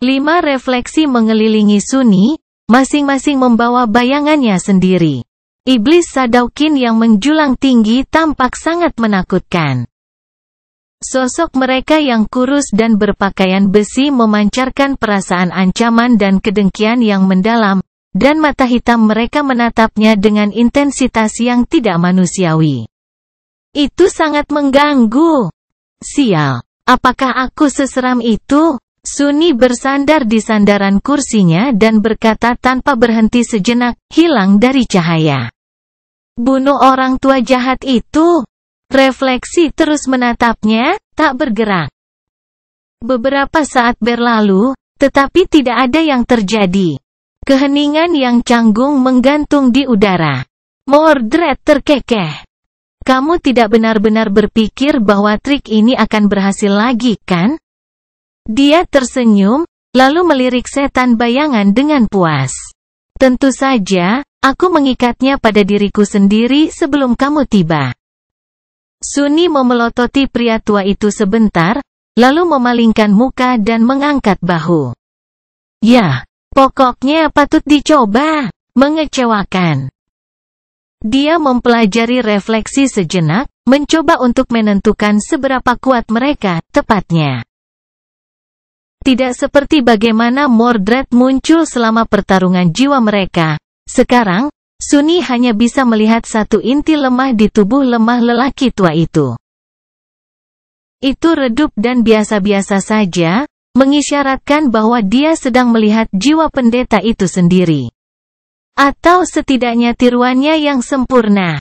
5 refleksi mengelilingi Sunni, masing-masing membawa bayangannya sendiri. Iblis Sadaukin yang menjulang tinggi tampak sangat menakutkan. Sosok mereka yang kurus dan berpakaian besi memancarkan perasaan ancaman dan kedengkian yang mendalam, dan mata hitam mereka menatapnya dengan intensitas yang tidak manusiawi. Itu sangat mengganggu. Sial, apakah aku seseram itu? Sunni bersandar di sandaran kursinya dan berkata tanpa berhenti sejenak, hilang dari cahaya. Bunuh orang tua jahat itu. Refleksi terus menatapnya, tak bergerak. Beberapa saat berlalu, tetapi tidak ada yang terjadi. Keheningan yang canggung menggantung di udara. Mordred terkekeh. Kamu tidak benar-benar berpikir bahwa trik ini akan berhasil lagi, kan? Dia tersenyum, lalu melirik setan bayangan dengan puas. Tentu saja, aku mengikatnya pada diriku sendiri sebelum kamu tiba. Sunni memelototi pria tua itu sebentar, lalu memalingkan muka dan mengangkat bahu. Ya, pokoknya patut dicoba. Mengecewakan. Dia mempelajari refleksi sejenak, mencoba untuk menentukan seberapa kuat mereka, tepatnya. Tidak seperti bagaimana Mordred muncul selama pertarungan jiwa mereka. Sekarang, Sunni hanya bisa melihat satu inti lemah di tubuh lemah lelaki tua itu. Itu redup dan biasa-biasa saja, mengisyaratkan bahwa dia sedang melihat jiwa pendeta itu sendiri. Atau setidaknya tiruannya yang sempurna.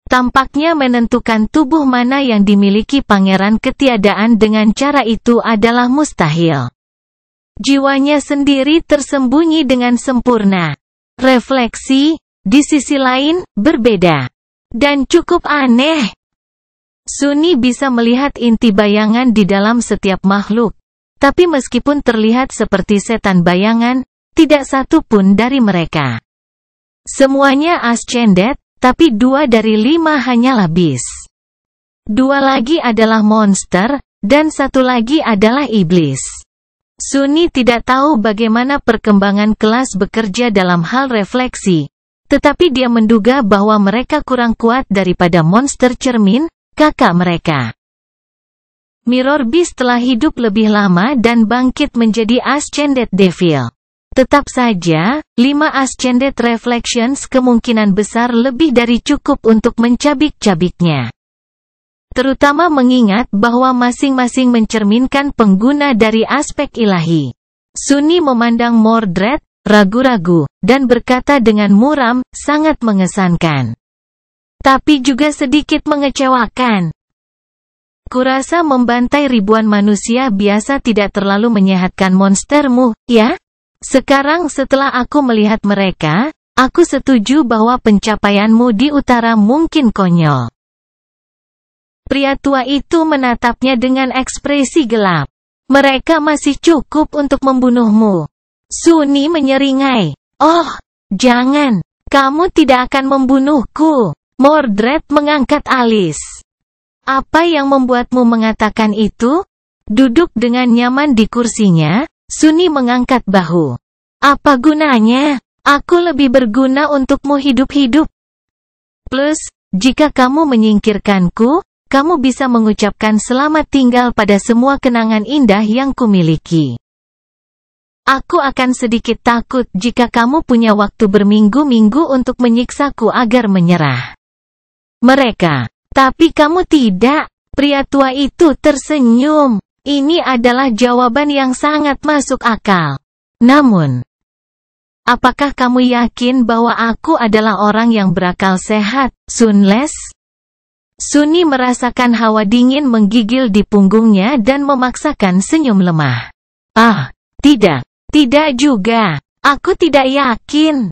Tampaknya menentukan tubuh mana yang dimiliki pangeran ketiadaan dengan cara itu adalah mustahil. Jiwanya sendiri tersembunyi dengan sempurna. Refleksi, di sisi lain, berbeda. Dan cukup aneh. Sunni bisa melihat inti bayangan di dalam setiap makhluk. Tapi meskipun terlihat seperti setan bayangan, tidak satu pun dari mereka. Semuanya ascended, tapi 2 dari 5 hanyalah beast. 2 lagi adalah monster, dan 1 lagi adalah iblis. Sunni tidak tahu bagaimana perkembangan kelas bekerja dalam hal refleksi, tetapi dia menduga bahwa mereka kurang kuat daripada monster cermin, kakak mereka. Mirror Beast telah hidup lebih lama dan bangkit menjadi Ascended Devil. Tetap saja, 5 Ascended Reflections kemungkinan besar lebih dari cukup untuk mencabik-cabiknya. Terutama mengingat bahwa masing-masing mencerminkan pengguna dari aspek ilahi. Sunni memandang Mordred, ragu-ragu, dan berkata dengan muram, sangat mengesankan. Tapi juga sedikit mengecewakan. Kurasa membantai ribuan manusia biasa tidak terlalu menyehatkan monstermu, ya? Sekarang setelah aku melihat mereka, aku setuju bahwa pencapaianmu di utara mungkin konyol. Pria tua itu menatapnya dengan ekspresi gelap. Mereka masih cukup untuk membunuhmu. Sunni menyeringai. Oh, jangan. Kamu tidak akan membunuhku. Mordred mengangkat alis. Apa yang membuatmu mengatakan itu? Duduk dengan nyaman di kursinya, Sunni mengangkat bahu. Apa gunanya? Aku lebih berguna untukmu hidup-hidup. Plus, jika kamu menyingkirkanku, kamu bisa mengucapkan selamat tinggal pada semua kenangan indah yang kumiliki. Aku akan sedikit takut jika kamu punya waktu berminggu-minggu untuk menyiksaku agar menyerah. Mereka, tapi kamu tidak. Pria tua itu tersenyum. Ini adalah jawaban yang sangat masuk akal. Namun, apakah kamu yakin bahwa aku adalah orang yang berakal sehat, Sunles? Sunni merasakan hawa dingin menggigil di punggungnya dan memaksakan senyum lemah. Ah, tidak juga. Aku tidak yakin.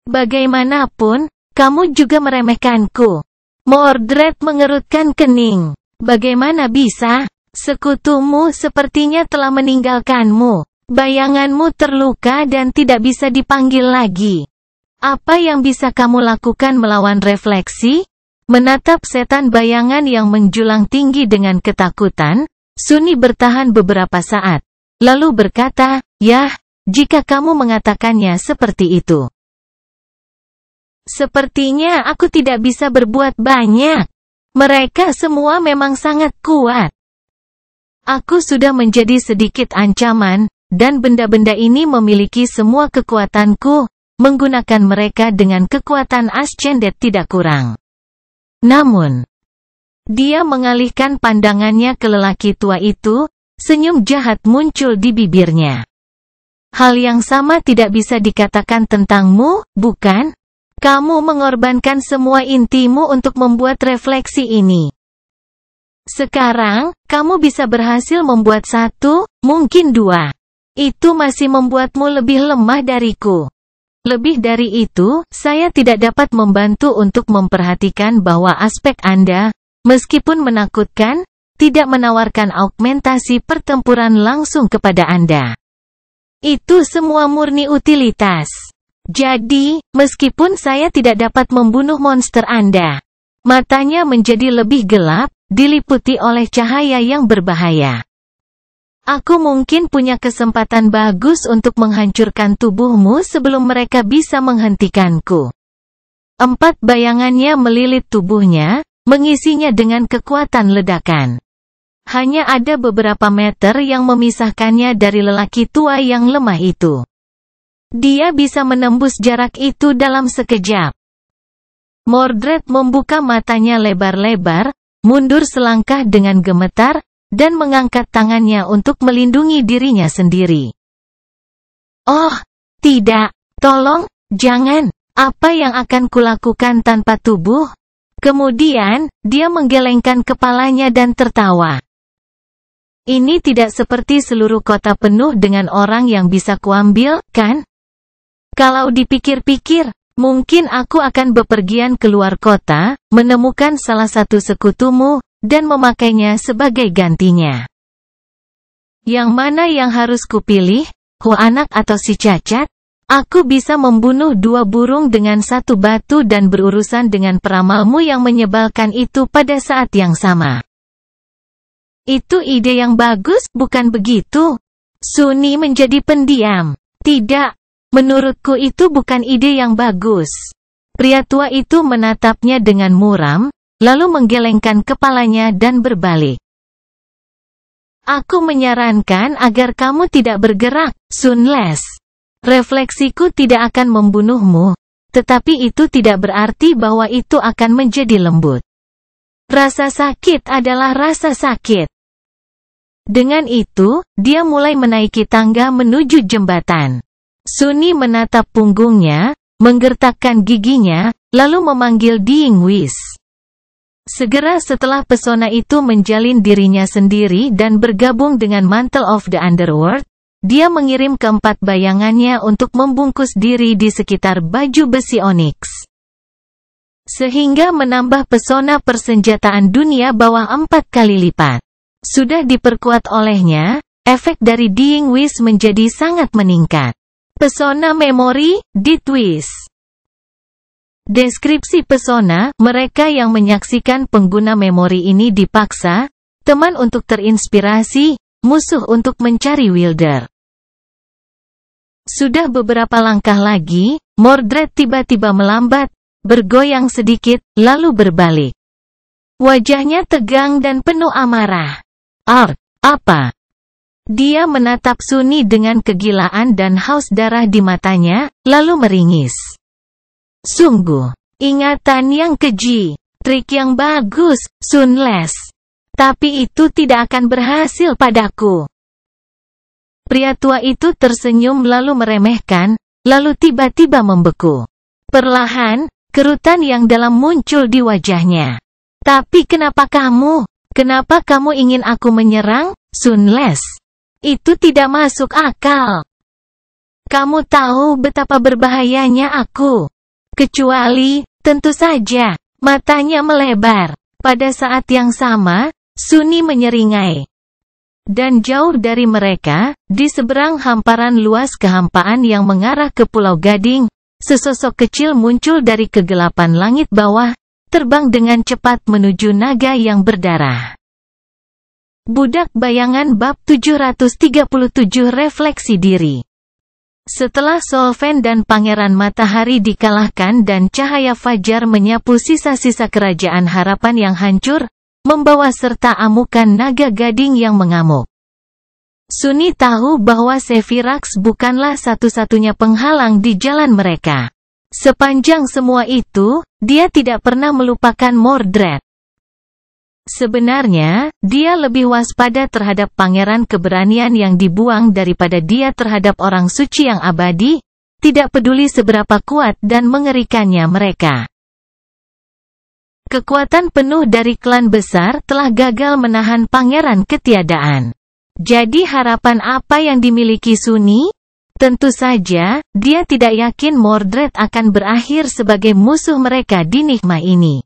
Bagaimanapun, kamu juga meremehkanku. Mordred mengerutkan kening. Bagaimana bisa? Sekutumu sepertinya telah meninggalkanmu. Bayanganmu terluka dan tidak bisa dipanggil lagi. Apa yang bisa kamu lakukan melawan refleksi? Menatap setan bayangan yang menjulang tinggi dengan ketakutan, Sunni bertahan beberapa saat. Lalu berkata, "Yah, jika kamu mengatakannya seperti itu. Sepertinya aku tidak bisa berbuat banyak. Mereka semua memang sangat kuat. Aku sudah menjadi sedikit ancaman, dan benda-benda ini memiliki semua kekuatanku, menggunakan mereka dengan kekuatan Ascendet tidak kurang." Namun, dia mengalihkan pandangannya ke lelaki tua itu, senyum jahat muncul di bibirnya. Hal yang sama tidak bisa dikatakan tentangmu, bukan? Kamu mengorbankan semua intimu untuk membuat refleksi ini. Sekarang, kamu bisa berhasil membuat satu, mungkin dua. Itu masih membuatmu lebih lemah dariku. Lebih dari itu, saya tidak dapat membantu untuk memperhatikan bahwa aspek Anda, meskipun menakutkan, tidak menawarkan augmentasi pertempuran langsung kepada Anda. Itu semua murni utilitas. Jadi, meskipun saya tidak dapat membunuh monster Anda, matanya menjadi lebih gelap, diliputi oleh cahaya yang berbahaya. Aku mungkin punya kesempatan bagus untuk menghancurkan tubuhmu sebelum mereka bisa menghentikanku. 4 bayangannya melilit tubuhnya, mengisinya dengan kekuatan ledakan. Hanya ada beberapa meter yang memisahkannya dari lelaki tua yang lemah itu. Dia bisa menembus jarak itu dalam sekejap. Mordred membuka matanya lebar-lebar, mundur selangkah dengan gemetar, dan mengangkat tangannya untuk melindungi dirinya sendiri. Oh, tidak, tolong, jangan, apa yang akan kulakukan tanpa tubuh? Kemudian, dia menggelengkan kepalanya dan tertawa. Ini tidak seperti seluruh kota penuh dengan orang yang bisa kuambil, kan? Kalau dipikir-pikir, mungkin aku akan bepergian keluar kota, menemukan salah satu sekutumu, dan memakainya sebagai gantinya. Yang mana yang harus kupilih, anak atau si cacat? Aku bisa membunuh 2 burung dengan 1 batu dan berurusan dengan peramalmu yang menyebalkan itu pada saat yang sama. Itu ide yang bagus, bukan begitu? Sunni menjadi pendiam. Tidak, menurutku itu bukan ide yang bagus. Pria tua itu menatapnya dengan muram, lalu menggelengkan kepalanya dan berbalik. Aku menyarankan agar kamu tidak bergerak, Sunles. Refleksiku tidak akan membunuhmu, tetapi itu tidak berarti bahwa itu akan menjadi lembut. Rasa sakit adalah rasa sakit. Dengan itu, dia mulai menaiki tangga menuju jembatan. Sunni menatap punggungnya, menggertakkan giginya, lalu memanggil Ding Wis. Segera setelah pesona itu menjalin dirinya sendiri dan bergabung dengan Mantle of the Underworld, dia mengirim keempat bayangannya untuk membungkus diri di sekitar baju besi onyx. sehingga menambah pesona persenjataan dunia bawah 4 kali lipat. Sudah diperkuat olehnya, efek dari Dying Wish menjadi sangat meningkat. Pesona memori, ditwist. Deskripsi pesona, mereka yang menyaksikan pengguna memori ini dipaksa, teman untuk terinspirasi, musuh untuk mencari Wielder. Sudah beberapa langkah lagi, Mordred tiba-tiba melambat, bergoyang sedikit, lalu berbalik. Wajahnya tegang dan penuh amarah. Apa? Dia menatap Sunny dengan kegilaan dan haus darah di matanya, lalu meringis. Sungguh, ingatan yang keji, trik yang bagus, Sunless. Tapi itu tidak akan berhasil padaku. Pria tua itu tersenyum lalu meremehkan, lalu tiba-tiba membeku. Perlahan, kerutan yang dalam muncul di wajahnya. Tapi kenapa kamu ingin aku menyerang, Sunless? Itu tidak masuk akal. Kamu tahu betapa berbahayanya aku. Kecuali, tentu saja, matanya melebar. Pada saat yang sama, Sunny menyeringai. Dan jauh dari mereka, di seberang hamparan luas kehampaan yang mengarah ke Pulau Gading, sesosok kecil muncul dari kegelapan langit bawah, terbang dengan cepat menuju naga yang berdarah. Budak Bayangan bab 737 Refleksi Diri. Setelah Solven dan Pangeran Matahari dikalahkan dan cahaya fajar menyapu sisa-sisa kerajaan harapan yang hancur, membawa serta amukan naga gading yang mengamuk. Sunny tahu bahwa Sevirax bukanlah satu-satunya penghalang di jalan mereka. Sepanjang semua itu, dia tidak pernah melupakan Mordred. Sebenarnya, dia lebih waspada terhadap pangeran keberanian yang dibuang daripada dia terhadap orang suci yang abadi, tidak peduli seberapa kuat dan mengerikannya mereka. Kekuatan penuh dari klan besar telah gagal menahan pangeran ketiadaan. Jadi harapan apa yang dimiliki Sunny? Tentu saja, dia tidak yakin Mordred akan berakhir sebagai musuh mereka di Nigma ini.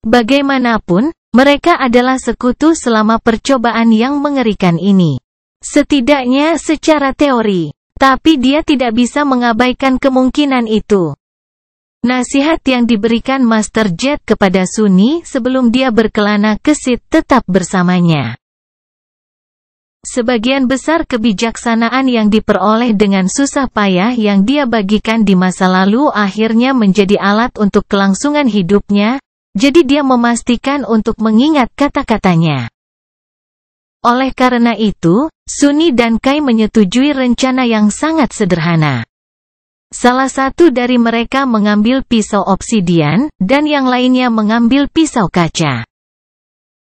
Bagaimanapun, mereka adalah sekutu selama percobaan yang mengerikan ini. Setidaknya secara teori. Tapi dia tidak bisa mengabaikan kemungkinan itu. Nasihat yang diberikan Master Jet kepada Sunny sebelum dia berkelana ke Sith tetap bersamanya. Sebagian besar kebijaksanaan yang diperoleh dengan susah payah yang dia bagikan di masa lalu akhirnya menjadi alat untuk kelangsungan hidupnya, jadi dia memastikan untuk mengingat kata-katanya. Oleh karena itu, Sunny dan Kai menyetujui rencana yang sangat sederhana. Salah satu dari mereka mengambil pisau obsidian, dan yang lainnya mengambil pisau kaca.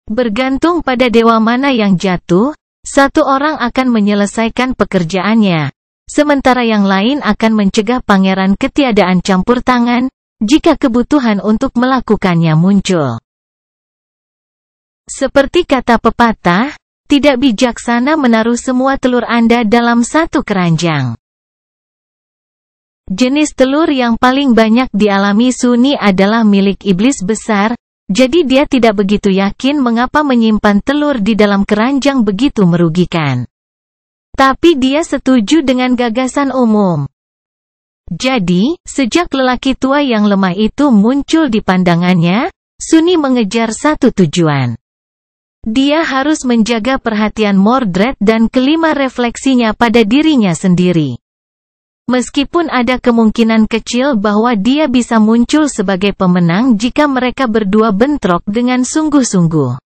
Bergantung pada dewa mana yang jatuh, satu orang akan menyelesaikan pekerjaannya, sementara yang lain akan mencegah pangeran ketiadaan campur tangan, jika kebutuhan untuk melakukannya muncul. Seperti kata pepatah, tidak bijaksana menaruh semua telur Anda dalam satu keranjang. Jenis telur yang paling banyak dialami Sunny adalah milik iblis besar, jadi dia tidak begitu yakin mengapa menyimpan telur di dalam keranjang begitu merugikan. Tapi dia setuju dengan gagasan umum. Jadi, sejak lelaki tua yang lemah itu muncul di pandangannya, Sunny mengejar satu tujuan. Dia harus menjaga perhatian Mordred dan kelima refleksinya pada dirinya sendiri. Meskipun ada kemungkinan kecil bahwa dia bisa muncul sebagai pemenang jika mereka berdua bentrok dengan sungguh-sungguh.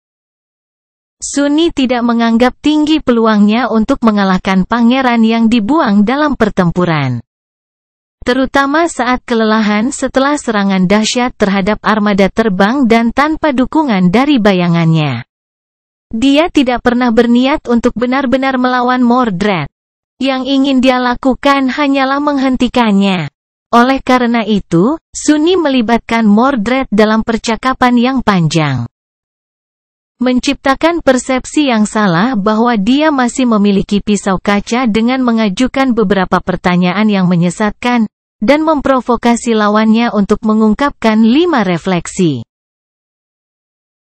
Sunny tidak menganggap tinggi peluangnya untuk mengalahkan pangeran yang dibuang dalam pertempuran. Terutama saat kelelahan setelah serangan dahsyat terhadap armada terbang dan tanpa dukungan dari bayangannya. Dia tidak pernah berniat untuk benar-benar melawan Mordred. Yang ingin dia lakukan hanyalah menghentikannya. Oleh karena itu, Sunny melibatkan Mordred dalam percakapan yang panjang. Menciptakan persepsi yang salah bahwa dia masih memiliki pisau kaca dengan mengajukan beberapa pertanyaan yang menyesatkan, dan memprovokasi lawannya untuk mengungkapkan 5 refleksi.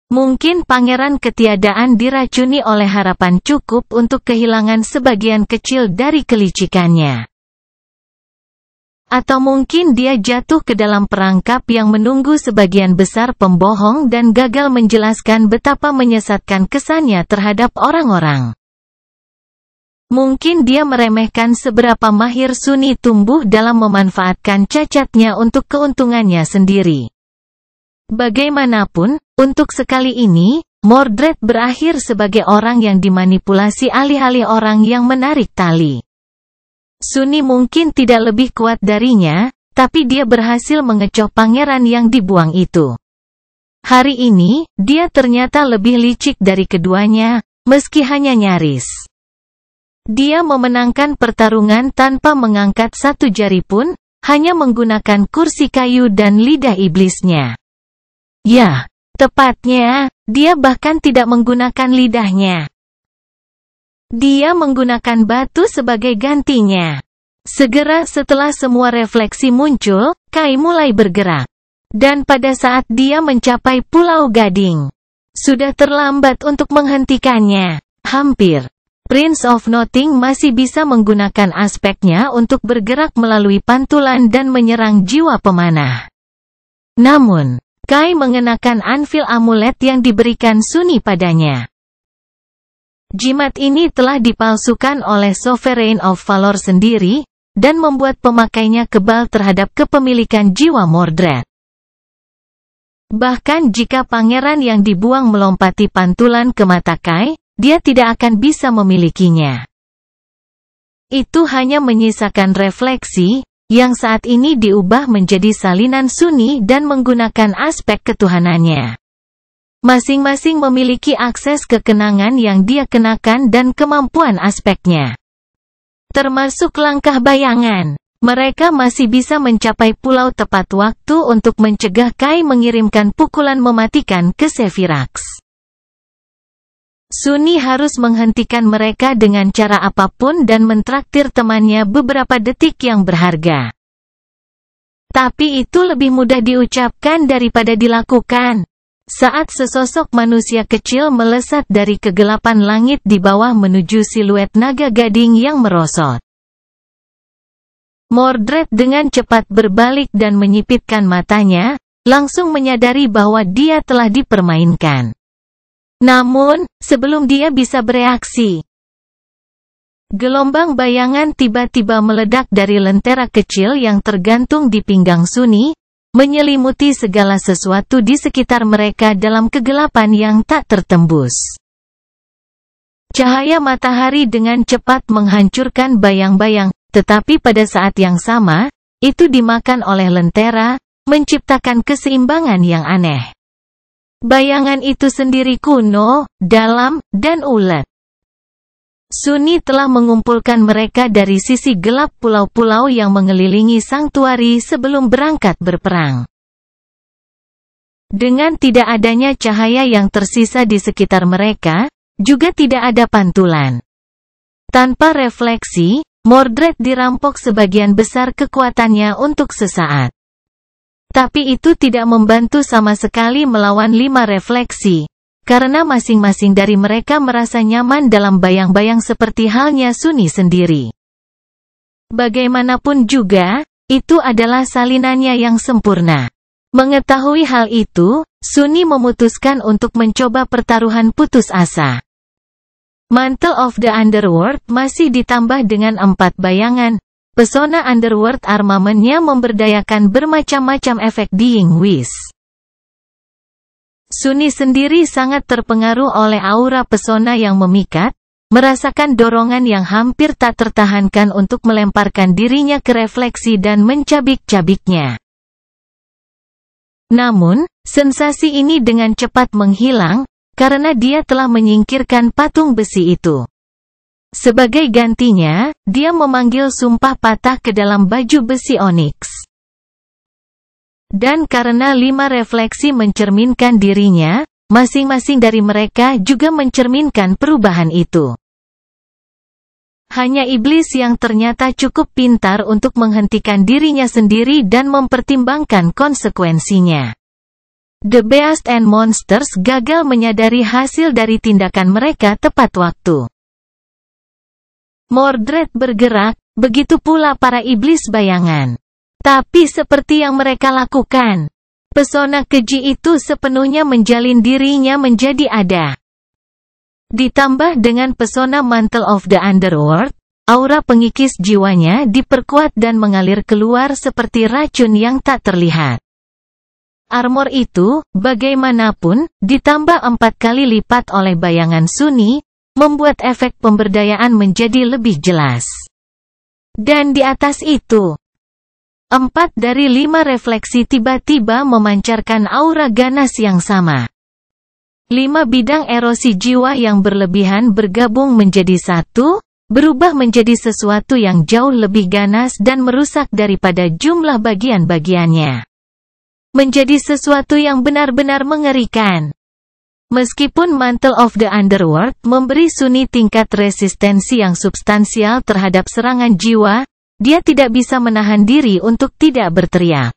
Mungkin pangeran ketiadaan diracuni oleh harapan cukup untuk kehilangan sebagian kecil dari kelicikannya. Atau mungkin dia jatuh ke dalam perangkap yang menunggu sebagian besar pembohong dan gagal menjelaskan betapa menyesatkan kesannya terhadap orang-orang. Mungkin dia meremehkan seberapa mahir Sunni tumbuh dalam memanfaatkan cacatnya untuk keuntungannya sendiri. Bagaimanapun, untuk sekali ini, Mordred berakhir sebagai orang yang dimanipulasi alih-alih orang yang menarik tali. Sunni mungkin tidak lebih kuat darinya, tapi dia berhasil mengecoh pangeran yang dibuang itu. Hari ini, dia ternyata lebih licik dari keduanya, meski hanya nyaris. Dia memenangkan pertarungan tanpa mengangkat satu jari pun, hanya menggunakan kursi kayu dan lidah iblisnya. Ya, tepatnya, dia bahkan tidak menggunakan lidahnya. Dia menggunakan batu sebagai gantinya. Segera setelah semua refleksi muncul, Kai mulai bergerak. Dan pada saat dia mencapai Pulau Gading, sudah terlambat untuk menghentikannya. Hampir. Prince of Nothing masih bisa menggunakan aspeknya untuk bergerak melalui pantulan dan menyerang jiwa pemanah. Namun, Kai mengenakan anvil amulet yang diberikan Sunni padanya. Jimat ini telah dipalsukan oleh Sovereign of Valor sendiri, dan membuat pemakainya kebal terhadap kepemilikan jiwa Mordred. Bahkan jika pangeran yang dibuang melompati pantulan ke mata Kai, dia tidak akan bisa memilikinya. Itu hanya menyisakan refleksi, yang saat ini diubah menjadi salinan Sunni dan menggunakan aspek ketuhanannya. Masing-masing memiliki akses ke kenangan yang dia kenakan dan kemampuan aspeknya. Termasuk langkah bayangan. Mereka masih bisa mencapai pulau tepat waktu untuk mencegah Kai mengirimkan pukulan mematikan ke Sevirax. Sunni harus menghentikan mereka dengan cara apapun dan mentraktir temannya beberapa detik yang berharga. Tapi itu lebih mudah diucapkan daripada dilakukan. Saat sesosok manusia kecil melesat dari kegelapan langit di bawah menuju siluet naga gading yang merosot. Mordred dengan cepat berbalik dan menyipitkan matanya, langsung menyadari bahwa dia telah dipermainkan. Namun, sebelum dia bisa bereaksi, gelombang bayangan tiba-tiba meledak dari lentera kecil yang tergantung di pinggang Sunni, menyelimuti segala sesuatu di sekitar mereka dalam kegelapan yang tak tertembus. Cahaya matahari dengan cepat menghancurkan bayang-bayang, tetapi pada saat yang sama, itu dimakan oleh lentera, menciptakan keseimbangan yang aneh. Bayangan itu sendiri kuno, dalam, dan ulet. Sunni telah mengumpulkan mereka dari sisi gelap pulau-pulau yang mengelilingi sanktuari sebelum berangkat berperang. Dengan tidak adanya cahaya yang tersisa di sekitar mereka, juga tidak ada pantulan. Tanpa refleksi, Mordred dirampok sebagian besar kekuatannya untuk sesaat. Tapi itu tidak membantu sama sekali melawan 5 refleksi, karena masing-masing dari mereka merasa nyaman dalam bayang-bayang seperti halnya Sunni sendiri. Bagaimanapun juga, itu adalah salinannya yang sempurna. Mengetahui hal itu, Sunni memutuskan untuk mencoba pertaruhan putus asa. Mantle of the Underworld masih ditambah dengan 4 bayangan. Pesona Underworld armamennya memberdayakan bermacam-macam efek Dying Wish. Sunni sendiri sangat terpengaruh oleh aura pesona yang memikat, merasakan dorongan yang hampir tak tertahankan untuk melemparkan dirinya ke refleksi dan mencabik-cabiknya. Namun, sensasi ini dengan cepat menghilang, karena dia telah menyingkirkan patung besi itu. Sebagai gantinya, dia memanggil sumpah patah ke dalam baju besi onyx. Dan karena 5 refleksi mencerminkan dirinya, masing-masing dari mereka juga mencerminkan perubahan itu. Hanya iblis yang ternyata cukup pintar untuk menghentikan dirinya sendiri dan mempertimbangkan konsekuensinya. The Beast and Monsters gagal menyadari hasil dari tindakan mereka tepat waktu. Mordred bergerak, begitu pula para iblis bayangan. Tapi seperti yang mereka lakukan, pesona keji itu sepenuhnya menjalin dirinya menjadi ada. Ditambah dengan pesona Mantle of the Underworld, aura pengikis jiwanya diperkuat dan mengalir keluar seperti racun yang tak terlihat. Armor itu, bagaimanapun, ditambah 4 kali lipat oleh bayangan Sunni, membuat efek pemberdayaan menjadi lebih jelas. Dan di atas itu, 4 dari 5 refleksi tiba-tiba memancarkan aura ganas yang sama. 5 bidang erosi jiwa yang berlebihan bergabung menjadi satu, berubah menjadi sesuatu yang jauh lebih ganas dan merusak daripada jumlah bagian-bagiannya. Menjadi sesuatu yang benar-benar mengerikan. Meskipun Mantle of the Underworld memberi Sunni tingkat resistensi yang substansial terhadap serangan jiwa, dia tidak bisa menahan diri untuk tidak berteriak.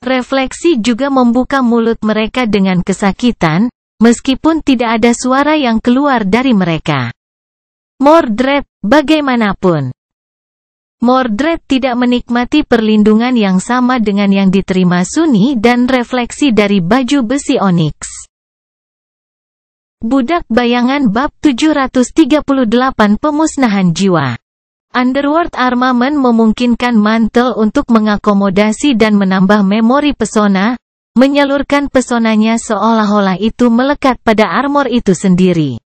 Refleksi juga membuka mulut mereka dengan kesakitan, meskipun tidak ada suara yang keluar dari mereka. Mordred, bagaimanapun, Mordred tidak menikmati perlindungan yang sama dengan yang diterima Sunni dan refleksi dari baju besi onyx. Budak Bayangan Bab 738 Pemusnahan Jiwa. Underworld Armament memungkinkan Mantle untuk mengakomodasi dan menambah memori pesona, menyalurkan pesonanya seolah-olah itu melekat pada armor itu sendiri.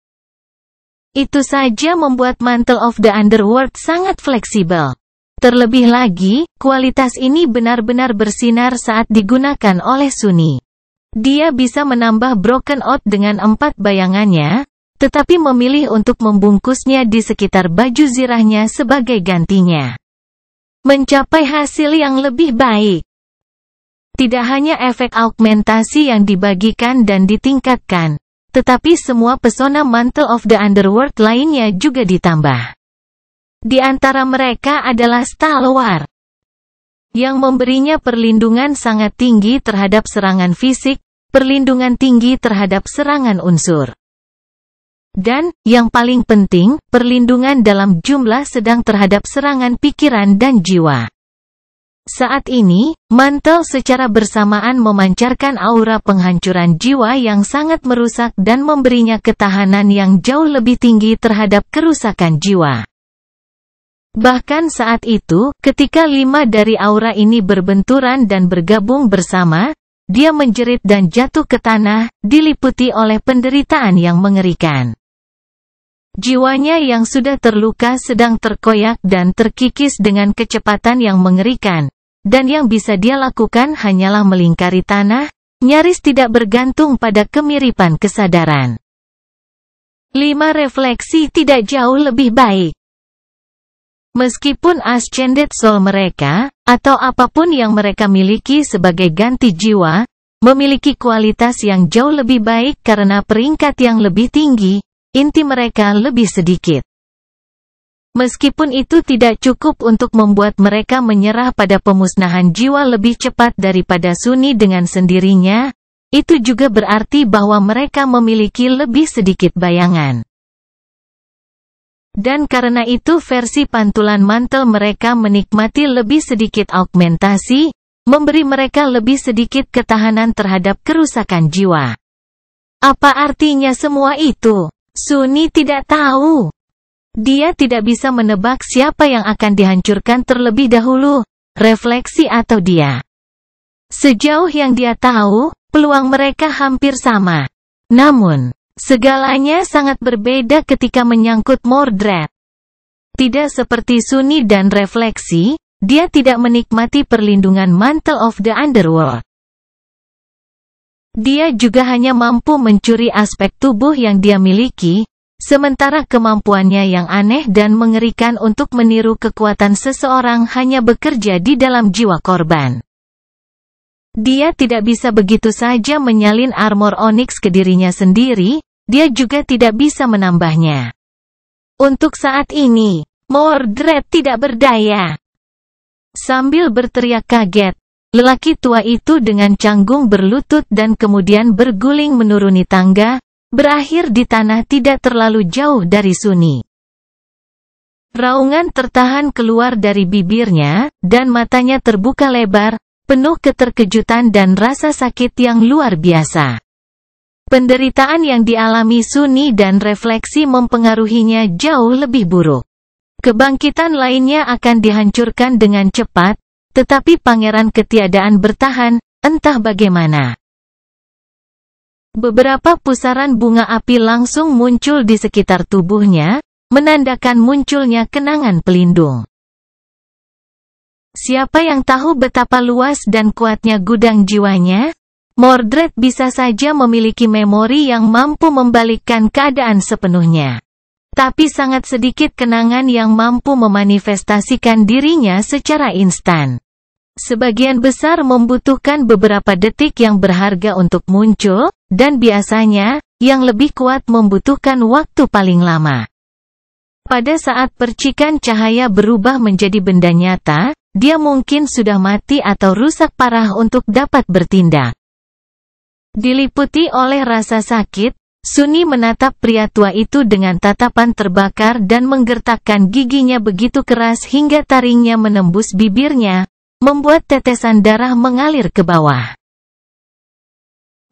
Itu saja membuat Mantle of the Underworld sangat fleksibel. Terlebih lagi, kualitas ini benar-benar bersinar saat digunakan oleh Sunni. Dia bisa menambah Broken Oath dengan 4 bayangannya, tetapi memilih untuk membungkusnya di sekitar baju zirahnya sebagai gantinya. Mencapai hasil yang lebih baik. Tidak hanya efek augmentasi yang dibagikan dan ditingkatkan, tetapi semua pesona Mantle of the Underworld lainnya juga ditambah. Di antara mereka adalah Stalwart, yang memberinya perlindungan sangat tinggi terhadap serangan fisik, perlindungan tinggi terhadap serangan unsur. Dan, yang paling penting, perlindungan dalam jumlah sedang terhadap serangan pikiran dan jiwa. Saat ini, Mantle secara bersamaan memancarkan aura penghancuran jiwa yang sangat merusak dan memberinya ketahanan yang jauh lebih tinggi terhadap kerusakan jiwa. Bahkan saat itu, ketika 5 dari aura ini berbenturan dan bergabung bersama, dia menjerit dan jatuh ke tanah, diliputi oleh penderitaan yang mengerikan. Jiwanya yang sudah terluka sedang terkoyak dan terkikis dengan kecepatan yang mengerikan, dan yang bisa dia lakukan hanyalah melingkari tanah, nyaris tidak bergantung pada kemiripan kesadaran. 5 refleksi tidak jauh lebih baik. Meskipun Ascended Soul mereka, atau apapun yang mereka miliki sebagai ganti jiwa, memiliki kualitas yang jauh lebih baik karena peringkat yang lebih tinggi, inti mereka lebih sedikit. Meskipun itu tidak cukup untuk membuat mereka menyerah pada pemusnahan jiwa lebih cepat daripada Sunni dengan sendirinya, itu juga berarti bahwa mereka memiliki lebih sedikit bayangan. Dan karena itu versi pantulan Mantle mereka menikmati lebih sedikit augmentasi, memberi mereka lebih sedikit ketahanan terhadap kerusakan jiwa. Apa artinya semua itu? Sunni tidak tahu. Dia tidak bisa menebak siapa yang akan dihancurkan terlebih dahulu, refleksi atau dia. Sejauh yang dia tahu, peluang mereka hampir sama. Namun, segalanya sangat berbeda ketika menyangkut Mordred. Tidak seperti Sunni dan refleksi, dia tidak menikmati perlindungan Mantle of the Underworld. Dia juga hanya mampu mencuri aspek tubuh yang dia miliki, sementara kemampuannya yang aneh dan mengerikan untuk meniru kekuatan seseorang hanya bekerja di dalam jiwa korban. Dia tidak bisa begitu saja menyalin armor onyx ke dirinya sendiri, dia juga tidak bisa menambahnya. Untuk saat ini, Mordred tidak berdaya. Sambil berteriak kaget, lelaki tua itu dengan canggung berlutut dan kemudian berguling menuruni tangga, berakhir di tanah tidak terlalu jauh dari Sunny. Raungan tertahan keluar dari bibirnya, dan matanya terbuka lebar, penuh keterkejutan dan rasa sakit yang luar biasa. Penderitaan yang dialami Sunny dan refleksi mempengaruhinya jauh lebih buruk. Kebangkitan lainnya akan dihancurkan dengan cepat, tetapi pangeran ketiadaan bertahan, entah bagaimana. Beberapa pusaran bunga api langsung muncul di sekitar tubuhnya, menandakan munculnya kenangan pelindung. Siapa yang tahu betapa luas dan kuatnya gudang jiwanya? Mordred bisa saja memiliki memori yang mampu membalikkan keadaan sepenuhnya. Tapi sangat sedikit kenangan yang mampu memanifestasikan dirinya secara instan. Sebagian besar membutuhkan beberapa detik yang berharga untuk muncul, dan biasanya, yang lebih kuat membutuhkan waktu paling lama. Pada saat percikan cahaya berubah menjadi benda nyata, dia mungkin sudah mati atau rusak parah untuk dapat bertindak. Diliputi oleh rasa sakit, Sunny menatap pria tua itu dengan tatapan terbakar dan menggertakkan giginya begitu keras hingga taringnya menembus bibirnya, membuat tetesan darah mengalir ke bawah.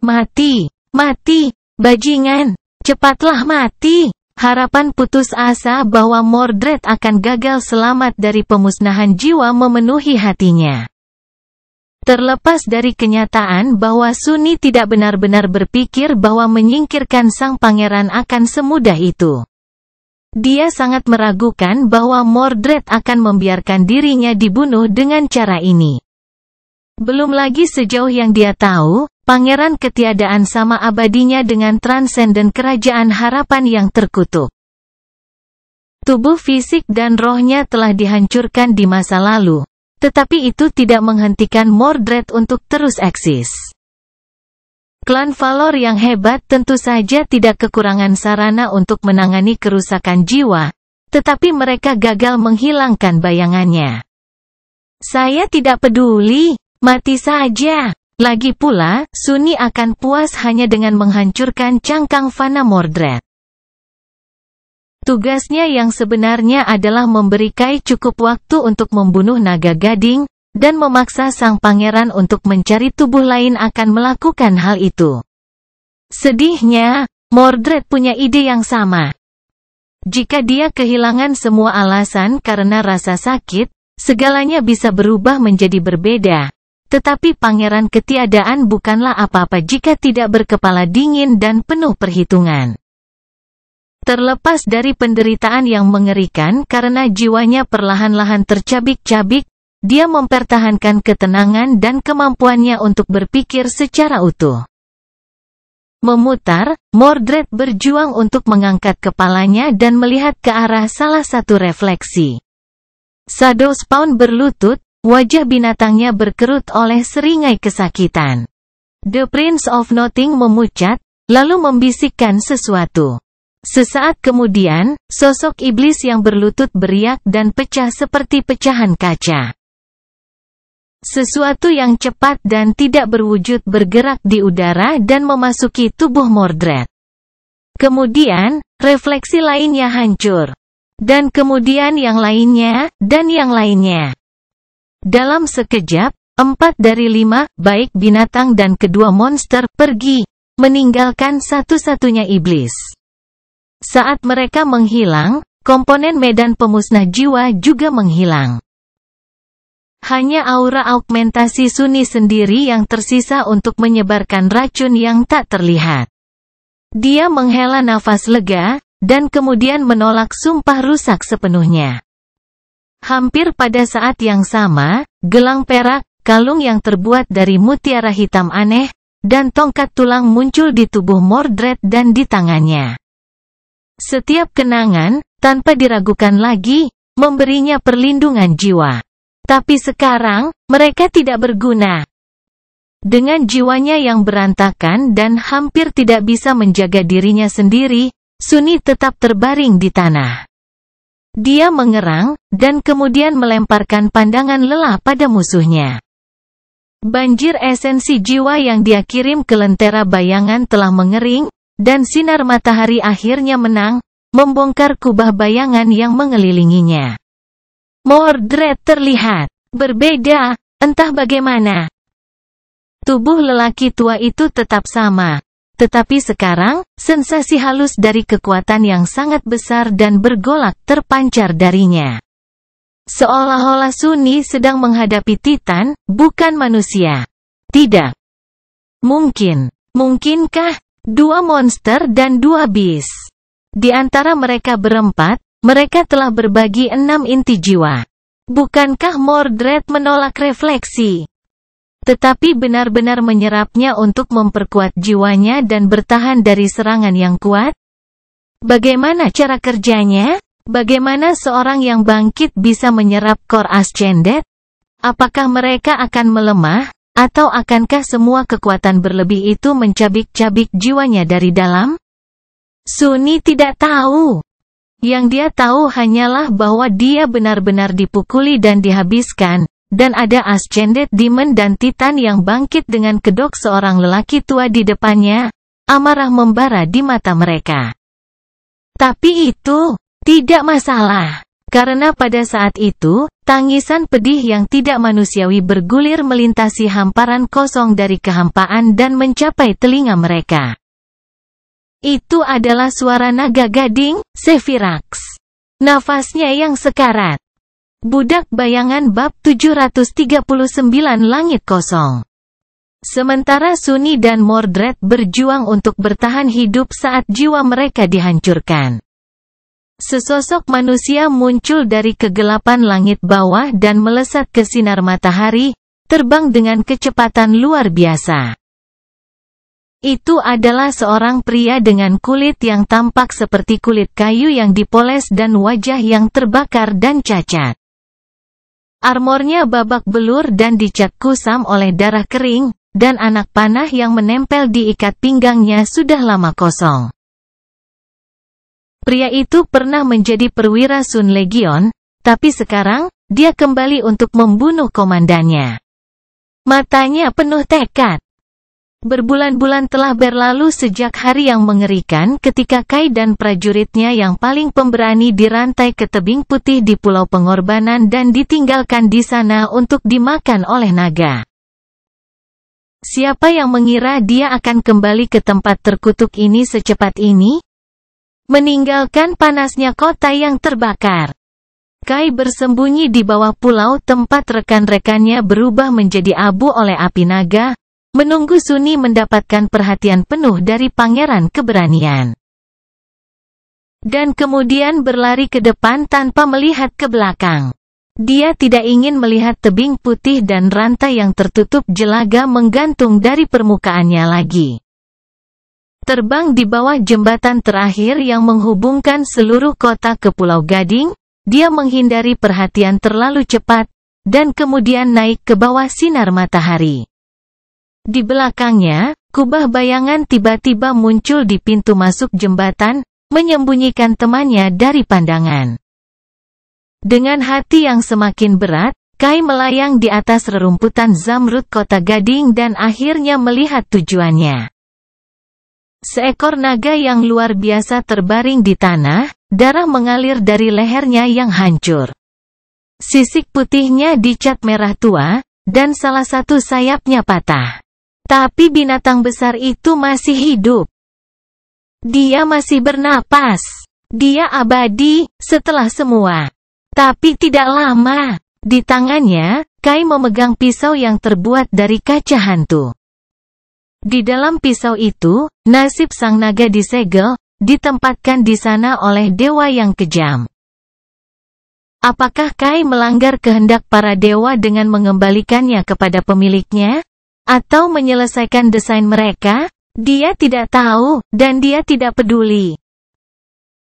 Mati, mati, bajingan, cepatlah mati. Harapan putus asa bahwa Mordred akan gagal selamat dari pemusnahan jiwa memenuhi hatinya. Terlepas dari kenyataan bahwa Sunny tidak benar-benar berpikir bahwa menyingkirkan sang pangeran akan semudah itu. Dia sangat meragukan bahwa Mordred akan membiarkan dirinya dibunuh dengan cara ini. Belum lagi sejauh yang dia tahu, pangeran ketiadaan sama abadinya dengan transenden kerajaan harapan yang terkutuk. Tubuh fisik dan rohnya telah dihancurkan di masa lalu. Tetapi itu tidak menghentikan Mordred untuk terus eksis. Klan Valor yang hebat tentu saja tidak kekurangan sarana untuk menangani kerusakan jiwa, tetapi mereka gagal menghilangkan bayangannya. Saya tidak peduli, mati saja. Lagi pula, Sunny akan puas hanya dengan menghancurkan cangkang fana Mordred. Tugasnya yang sebenarnya adalah memberi Kai cukup waktu untuk membunuh naga gading, dan memaksa sang pangeran untuk mencari tubuh lain akan melakukan hal itu. Sedihnya, Mordred punya ide yang sama. Jika dia kehilangan semua alasan karena rasa sakit, segalanya bisa berubah menjadi berbeda. Tetapi pangeran ketiadaan bukanlah apa-apa jika tidak berkepala dingin dan penuh perhitungan. Terlepas dari penderitaan yang mengerikan karena jiwanya perlahan-lahan tercabik-cabik, dia mempertahankan ketenangan dan kemampuannya untuk berpikir secara utuh. Memutar, Mordred berjuang untuk mengangkat kepalanya dan melihat ke arah salah satu refleksi. Shadow Spawn berlutut, wajah binatangnya berkerut oleh seringai kesakitan. The Prince of Nothing memucat, lalu membisikkan sesuatu. Sesaat kemudian, sosok iblis yang berlutut beriak dan pecah seperti pecahan kaca. Sesuatu yang cepat dan tidak berwujud bergerak di udara dan memasuki tubuh Mordred. Kemudian, refleksi lainnya hancur. Dan kemudian yang lainnya, dan yang lainnya. Dalam sekejap, 4 dari 5, baik binatang dan kedua monster, pergi, meninggalkan satu-satunya iblis. Saat mereka menghilang, komponen medan pemusnah jiwa juga menghilang. Hanya aura augmentasi Sunny sendiri yang tersisa untuk menyebarkan racun yang tak terlihat. Dia menghela nafas lega, dan kemudian menolak sumpah rusak sepenuhnya. Hampir pada saat yang sama, gelang perak, kalung yang terbuat dari mutiara hitam aneh, dan tongkat tulang muncul di tubuh Mordred dan di tangannya. Setiap kenangan, tanpa diragukan lagi, memberinya perlindungan jiwa. Tapi sekarang, mereka tidak berguna. Dengan jiwanya yang berantakan dan hampir tidak bisa menjaga dirinya sendiri, Sunny tetap terbaring di tanah. Dia mengerang, dan kemudian melemparkan pandangan lelah pada musuhnya. Banjir esensi jiwa yang dia kirim ke lentera bayangan telah mengering, dan sinar matahari akhirnya menang, membongkar kubah bayangan yang mengelilinginya. Mordred terlihat berbeda, entah bagaimana. Tubuh lelaki tua itu tetap sama. Tetapi sekarang, sensasi halus dari kekuatan yang sangat besar dan bergolak terpancar darinya. Seolah-olah Sunni sedang menghadapi Titan, bukan manusia. Tidak. Mungkinkah, dua monster dan dua beast? Di antara mereka berempat, mereka telah berbagi 6 inti jiwa. Bukankah Mordred menolak refleksi? Tetapi benar-benar menyerapnya untuk memperkuat jiwanya dan bertahan dari serangan yang kuat? Bagaimana cara kerjanya? Bagaimana seorang yang bangkit bisa menyerap core ascended? Apakah mereka akan melemah, atau akankah semua kekuatan berlebih itu mencabik-cabik jiwanya dari dalam? Sunni tidak tahu. Yang dia tahu hanyalah bahwa dia benar-benar dipukuli dan dihabiskan, dan ada Ascended Demon dan Titan yang bangkit dengan kedok seorang lelaki tua di depannya, amarah membara di mata mereka. Tapi itu tidak masalah, karena pada saat itu, tangisan pedih yang tidak manusiawi bergulir melintasi hamparan kosong dari kehampaan dan mencapai telinga mereka. Itu adalah suara naga gading, Sevirax. Nafasnya yang sekarat. Budak Bayangan bab 739 Langit Kosong. Sementara Sunni dan Mordred berjuang untuk bertahan hidup saat jiwa mereka dihancurkan. Sesosok manusia muncul dari kegelapan langit bawah dan melesat ke sinar matahari, terbang dengan kecepatan luar biasa. Itu adalah seorang pria dengan kulit yang tampak seperti kulit kayu yang dipoles dan wajah yang terbakar dan cacat. Armornya babak belur dan dicat kusam oleh darah kering, dan anak panah yang menempel di ikat pinggangnya sudah lama kosong. Pria itu pernah menjadi perwira Sun Legion, tapi sekarang, dia kembali untuk membunuh komandannya. Matanya penuh tekad. Berbulan-bulan telah berlalu sejak hari yang mengerikan ketika Kai dan prajuritnya yang paling pemberani dirantai ke tebing putih di Pulau Pengorbanan dan ditinggalkan di sana untuk dimakan oleh naga. Siapa yang mengira dia akan kembali ke tempat terkutuk ini secepat ini? Meninggalkan panasnya kota yang terbakar. Kai bersembunyi di bawah pulau tempat rekan-rekannya berubah menjadi abu oleh api naga, menunggu Sunni mendapatkan perhatian penuh dari Pangeran Keberanian. Dan kemudian berlari ke depan tanpa melihat ke belakang. Dia tidak ingin melihat tebing putih dan rantai yang tertutup jelaga menggantung dari permukaannya lagi. Terbang di bawah jembatan terakhir yang menghubungkan seluruh kota ke Pulau Gading, dia menghindari perhatian terlalu cepat, dan kemudian naik ke bawah sinar matahari. Di belakangnya, kubah bayangan tiba-tiba muncul di pintu masuk jembatan, menyembunyikan temannya dari pandangan. Dengan hati yang semakin berat, Kai melayang di atas rerumputan zamrud kota Gading dan akhirnya melihat tujuannya. Seekor naga yang luar biasa terbaring di tanah, darah mengalir dari lehernya yang hancur. Sisik putihnya dicat merah tua, dan salah satu sayapnya patah. Tapi binatang besar itu masih hidup. Dia masih bernapas. Dia abadi, setelah semua. Tapi tidak lama. Di tangannya, Kai memegang pisau yang terbuat dari kaca hantu. Di dalam pisau itu, nasib sang naga disegel, ditempatkan di sana oleh dewa yang kejam. Apakah Kai melanggar kehendak para dewa dengan mengembalikannya kepada pemiliknya? Atau menyelesaikan desain mereka? Dia tidak tahu, dan dia tidak peduli.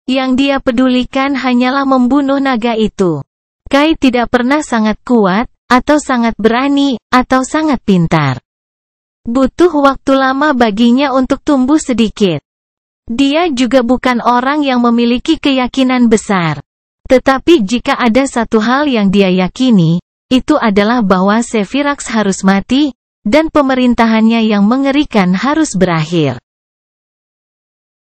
Yang dia pedulikan hanyalah membunuh naga itu. Kai tidak pernah sangat kuat, atau sangat berani, atau sangat pintar. Butuh waktu lama baginya untuk tumbuh sedikit. Dia juga bukan orang yang memiliki keyakinan besar. Tetapi jika ada satu hal yang dia yakini, itu adalah bahwa Sevirax harus mati, dan pemerintahannya yang mengerikan harus berakhir.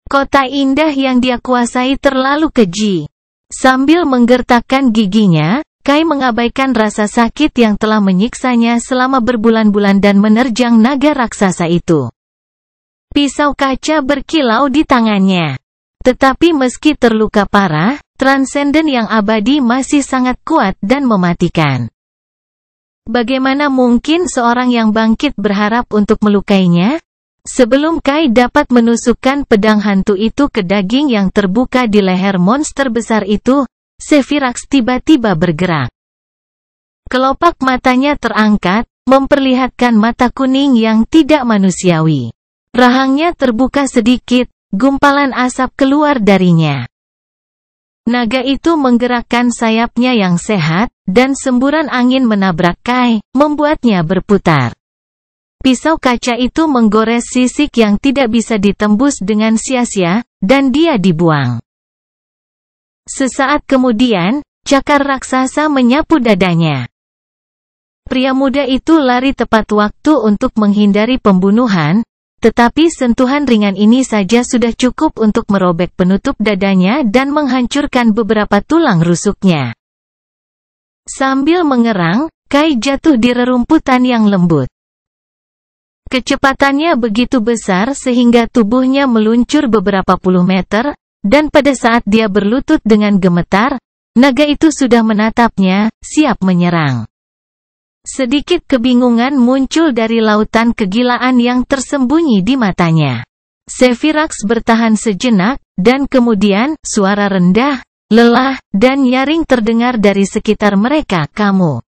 Kota indah yang dia kuasai terlalu keji. Sambil menggertakkan giginya, Kai mengabaikan rasa sakit yang telah menyiksanya selama berbulan-bulan dan menerjang naga raksasa itu. Pisau kaca berkilau di tangannya. Tetapi meski terluka parah, Transcendent yang abadi masih sangat kuat dan mematikan. Bagaimana mungkin seorang yang bangkit berharap untuk melukainya? Sebelum Kai dapat menusukkan pedang hantu itu ke daging yang terbuka di leher monster besar itu, Sevirax tiba-tiba bergerak. Kelopak matanya terangkat, memperlihatkan mata kuning yang tidak manusiawi. Rahangnya terbuka sedikit, gumpalan asap keluar darinya. Naga itu menggerakkan sayapnya yang sehat, dan semburan angin menabrak Kai, membuatnya berputar. Pisau kaca itu menggores sisik yang tidak bisa ditembus dengan sia-sia, dan dia dibuang. Sesaat kemudian, cakar raksasa menyapu dadanya. Pria muda itu lari tepat waktu untuk menghindari pembunuhan, tetapi sentuhan ringan ini saja sudah cukup untuk merobek penutup dadanya dan menghancurkan beberapa tulang rusuknya. Sambil mengerang, Kai jatuh di rerumputan yang lembut. Kecepatannya begitu besar sehingga tubuhnya meluncur beberapa puluh meter, dan pada saat dia berlutut dengan gemetar, naga itu sudah menatapnya, siap menyerang. Sedikit kebingungan muncul dari lautan kegilaan yang tersembunyi di matanya. Sevirax bertahan sejenak, dan kemudian, suara rendah, lelah, dan nyaring terdengar dari sekitar mereka. Kamu.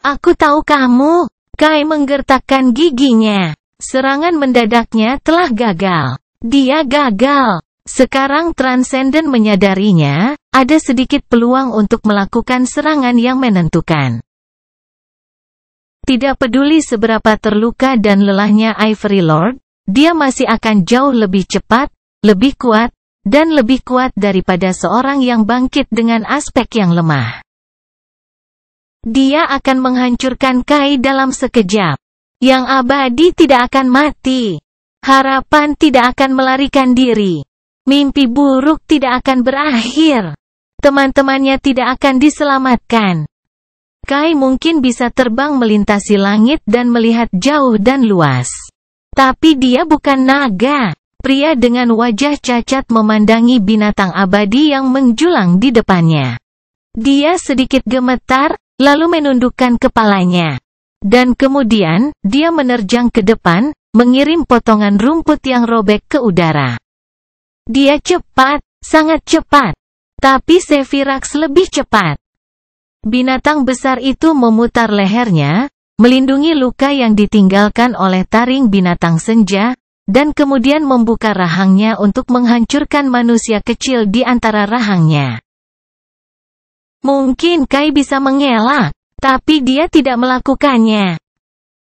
Aku tahu kamu. Kai menggertakkan giginya. Serangan mendadaknya telah gagal. Dia gagal. Sekarang Transcendent menyadarinya, ada sedikit peluang untuk melakukan serangan yang menentukan. Tidak peduli seberapa terluka dan lelahnya Ivory Lord, dia masih akan jauh lebih cepat, lebih kuat, dan lebih kuat daripada seorang yang bangkit dengan aspek yang lemah. Dia akan menghancurkan Kai dalam sekejap. Yang abadi tidak akan mati. Harapan tidak akan melarikan diri. Mimpi buruk tidak akan berakhir. Teman-temannya tidak akan diselamatkan. Kai mungkin bisa terbang melintasi langit dan melihat jauh dan luas. Tapi dia bukan naga. Pria dengan wajah cacat memandangi binatang abadi yang menjulang di depannya. Dia sedikit gemetar, lalu menundukkan kepalanya. Dan kemudian, dia menerjang ke depan, mengirim potongan rumput yang robek ke udara. Dia cepat, sangat cepat. Tapi Sevirax lebih cepat. Binatang besar itu memutar lehernya, melindungi luka yang ditinggalkan oleh taring binatang senja, dan kemudian membuka rahangnya untuk menghancurkan manusia kecil di antara rahangnya. Mungkin Kai bisa mengelak, tapi dia tidak melakukannya.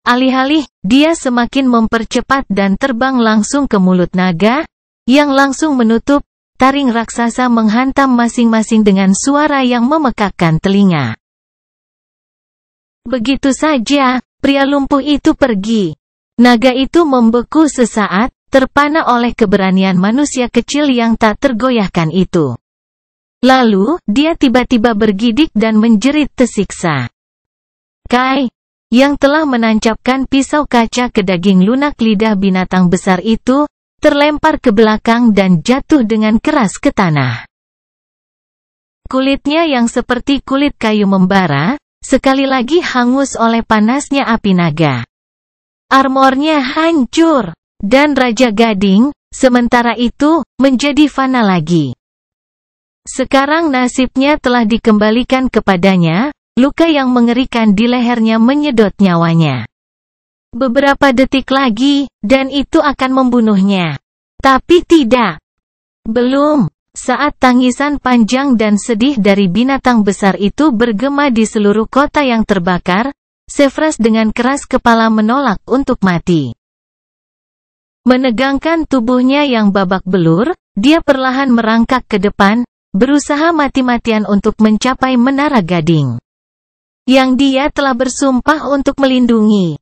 Alih-alih, dia semakin mempercepat dan terbang langsung ke mulut naga, yang langsung menutup. Taring raksasa menghantam masing-masing dengan suara yang memekakkan telinga. Begitu saja, pria lumpuh itu pergi. Naga itu membeku sesaat, terpana oleh keberanian manusia kecil yang tak tergoyahkan itu. Lalu, dia tiba-tiba bergidik dan menjerit tersiksa. Kai, yang telah menancapkan pisau kaca ke daging lunak lidah binatang besar itu, terlempar ke belakang dan jatuh dengan keras ke tanah. Kulitnya yang seperti kulit kayu membara, sekali lagi hangus oleh panasnya api naga. Armornya hancur, dan Raja Gading, sementara itu, menjadi fana lagi. Sekarang nasibnya telah dikembalikan kepadanya, luka yang mengerikan di lehernya menyedot nyawanya. Beberapa detik lagi, dan itu akan membunuhnya. Tapi tidak. Belum. Saat tangisan panjang dan sedih dari binatang besar itu bergema di seluruh kota yang terbakar, Sevirax dengan keras kepala menolak untuk mati. Menegangkan tubuhnya yang babak belur, dia perlahan merangkak ke depan, berusaha mati-matian untuk mencapai Menara Gading, yang dia telah bersumpah untuk melindungi.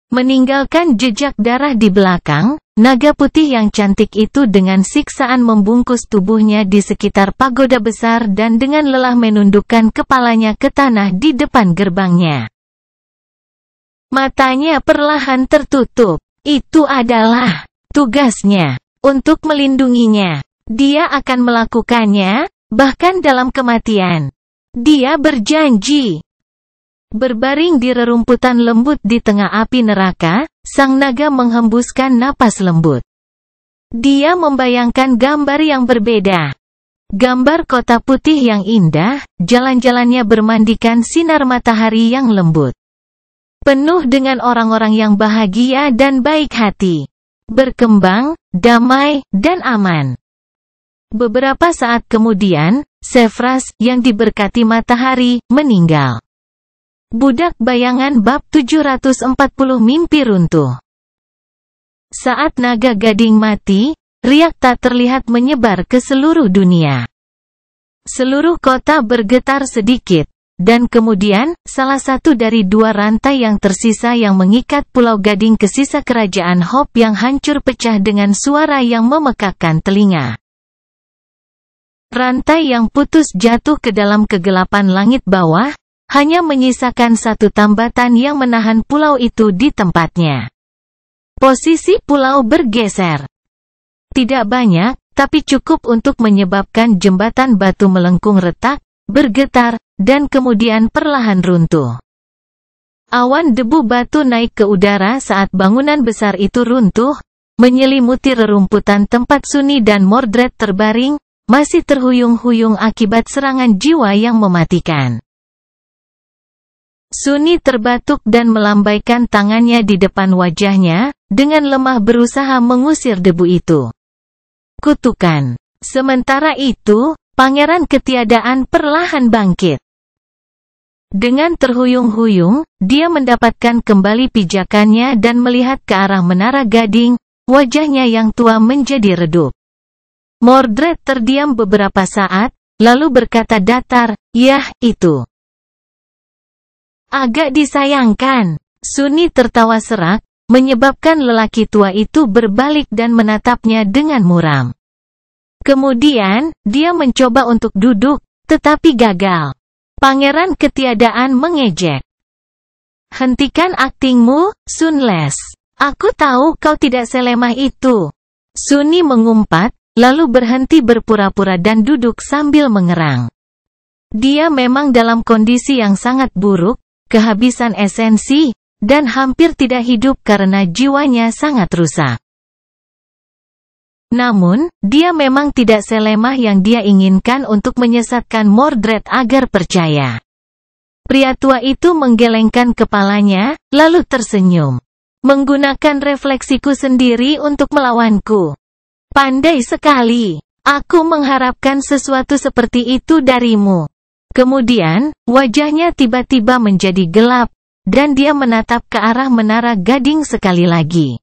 Meninggalkan jejak darah di belakang, naga putih yang cantik itu dengan siksaan membungkus tubuhnya di sekitar pagoda besar dan dengan lelah menundukkan kepalanya ke tanah di depan gerbangnya. Matanya perlahan tertutup. Itu adalah tugasnya. Untuk melindunginya, dia akan melakukannya, bahkan dalam kematian. Dia berjanji. Berbaring di rerumputan lembut di tengah api neraka, sang naga menghembuskan napas lembut. Dia membayangkan gambar yang berbeda. Gambar kota putih yang indah, jalan-jalannya bermandikan sinar matahari yang lembut. Penuh dengan orang-orang yang bahagia dan baik hati. Berkembang, damai, dan aman. Beberapa saat kemudian, Sephras, yang diberkati matahari, meninggal. Budak Bayangan bab 740 Mimpi Runtuh. Saat naga gading mati, riak tak terlihat menyebar ke seluruh dunia. Seluruh kota bergetar sedikit, dan kemudian, salah satu dari dua rantai yang tersisa yang mengikat Pulau Gading ke sisa kerajaan Hope yang hancur pecah dengan suara yang memekakkan telinga. Rantai yang putus jatuh ke dalam kegelapan langit bawah, hanya menyisakan satu tambatan yang menahan pulau itu di tempatnya. Posisi pulau bergeser. Tidak banyak, tapi cukup untuk menyebabkan jembatan batu melengkung retak, bergetar, dan kemudian perlahan runtuh. Awan debu batu naik ke udara saat bangunan besar itu runtuh, menyelimuti rerumputan tempat Sunni dan Mordred terbaring, masih terhuyung-huyung akibat serangan jiwa yang mematikan. Sunni terbatuk dan melambaikan tangannya di depan wajahnya, dengan lemah berusaha mengusir debu itu. Kutukan. Sementara itu, Pangeran Ketiadaan perlahan bangkit. Dengan terhuyung-huyung, dia mendapatkan kembali pijakannya dan melihat ke arah Menara Gading, wajahnya yang tua menjadi redup. Mordred terdiam beberapa saat, lalu berkata datar, "Yah, itu agak disayangkan." Sunni tertawa serak, menyebabkan lelaki tua itu berbalik dan menatapnya dengan muram. Kemudian, dia mencoba untuk duduk, tetapi gagal. Pangeran Ketiadaan mengejek. "Hentikan aktingmu, Sunles. Aku tahu kau tidak selemah itu." Sunni mengumpat, lalu berhenti berpura-pura dan duduk sambil mengerang. Dia memang dalam kondisi yang sangat buruk, kehabisan esensi, dan hampir tidak hidup karena jiwanya sangat rusak. Namun, dia memang tidak selemah yang dia inginkan untuk menyesatkan Mordred agar percaya. Pria tua itu menggelengkan kepalanya, lalu tersenyum. "Menggunakan refleksiku sendiri untuk melawanku. Pandai sekali. Aku mengharapkan sesuatu seperti itu darimu." Kemudian, wajahnya tiba-tiba menjadi gelap, dan dia menatap ke arah Menara Gading sekali lagi.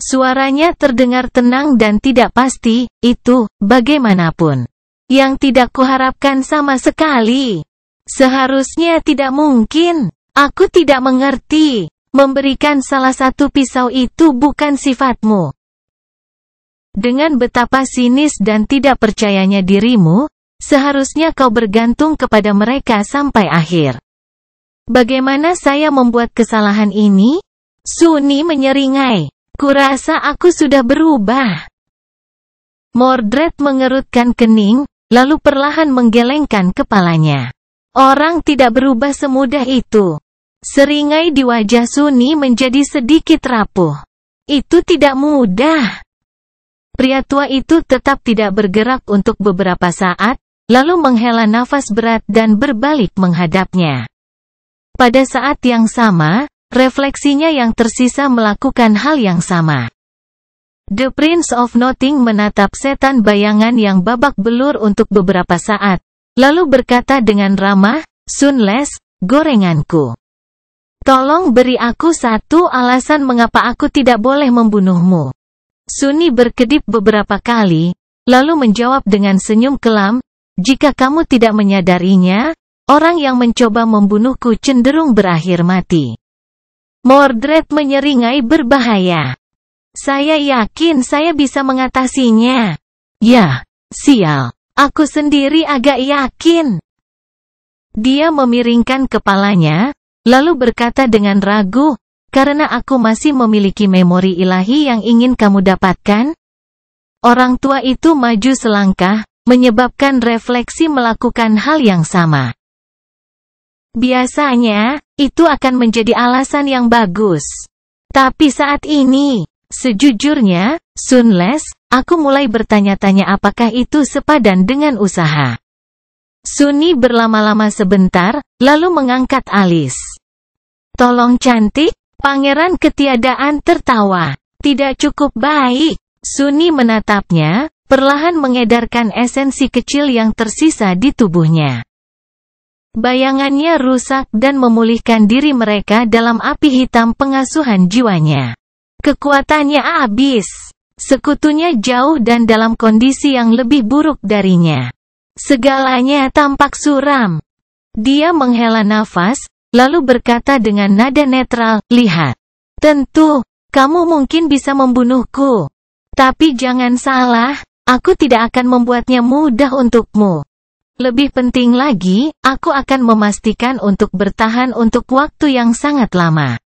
Suaranya terdengar tenang dan tidak pasti, "Itu, bagaimanapun, yang tidak kuharapkan sama sekali. Seharusnya tidak mungkin. Aku tidak mengerti. Memberikan salah satu pisau itu bukan sifatmu. Dengan betapa sinis dan tidak percayanya dirimu, seharusnya kau bergantung kepada mereka sampai akhir. Bagaimana saya membuat kesalahan ini?" Sunni menyeringai. "Kurasa aku sudah berubah." Mordred mengerutkan kening, lalu perlahan menggelengkan kepalanya. "Orang tidak berubah semudah itu." Seringai di wajah Sunni menjadi sedikit rapuh. "Itu tidak mudah." Pria tua itu tetap tidak bergerak untuk beberapa saat, lalu menghela nafas berat dan berbalik menghadapnya. Pada saat yang sama, refleksinya yang tersisa melakukan hal yang sama. The Prince of Nothing menatap setan bayangan yang babak belur untuk beberapa saat, lalu berkata dengan ramah, "Sunles, gorenganku. Tolong beri aku satu alasan mengapa aku tidak boleh membunuhmu." Sunni berkedip beberapa kali, lalu menjawab dengan senyum kelam, "Jika kamu tidak menyadarinya, orang yang mencoba membunuhku cenderung berakhir mati." Mordred menyeringai berbahaya. "Saya yakin saya bisa mengatasinya." "Ya, sial. Aku sendiri agak yakin." Dia memiringkan kepalanya, lalu berkata dengan ragu, "Karena aku masih memiliki memori ilahi yang ingin kamu dapatkan?" Orang tua itu maju selangkah, menyebabkan refleksi melakukan hal yang sama. "Biasanya, itu akan menjadi alasan yang bagus. Tapi saat ini, sejujurnya, Sunless, aku mulai bertanya-tanya apakah itu sepadan dengan usaha." Sunni berlama-lama sebentar, lalu mengangkat alis. "Tolong cantik." Pangeran Ketiadaan tertawa. "Tidak cukup baik." Sunni menatapnya, perlahan mengedarkan esensi kecil yang tersisa di tubuhnya. Bayangannya rusak dan memulihkan diri mereka dalam api hitam pengasuhan jiwanya. Kekuatannya habis. Sekutunya jauh dan dalam kondisi yang lebih buruk darinya. Segalanya tampak suram. Dia menghela nafas, lalu berkata dengan nada netral, "Lihat. Tentu, kamu mungkin bisa membunuhku. Tapi jangan salah, aku tidak akan membuatnya mudah untukmu. Lebih penting lagi, aku akan memastikan untuk bertahan untuk waktu yang sangat lama."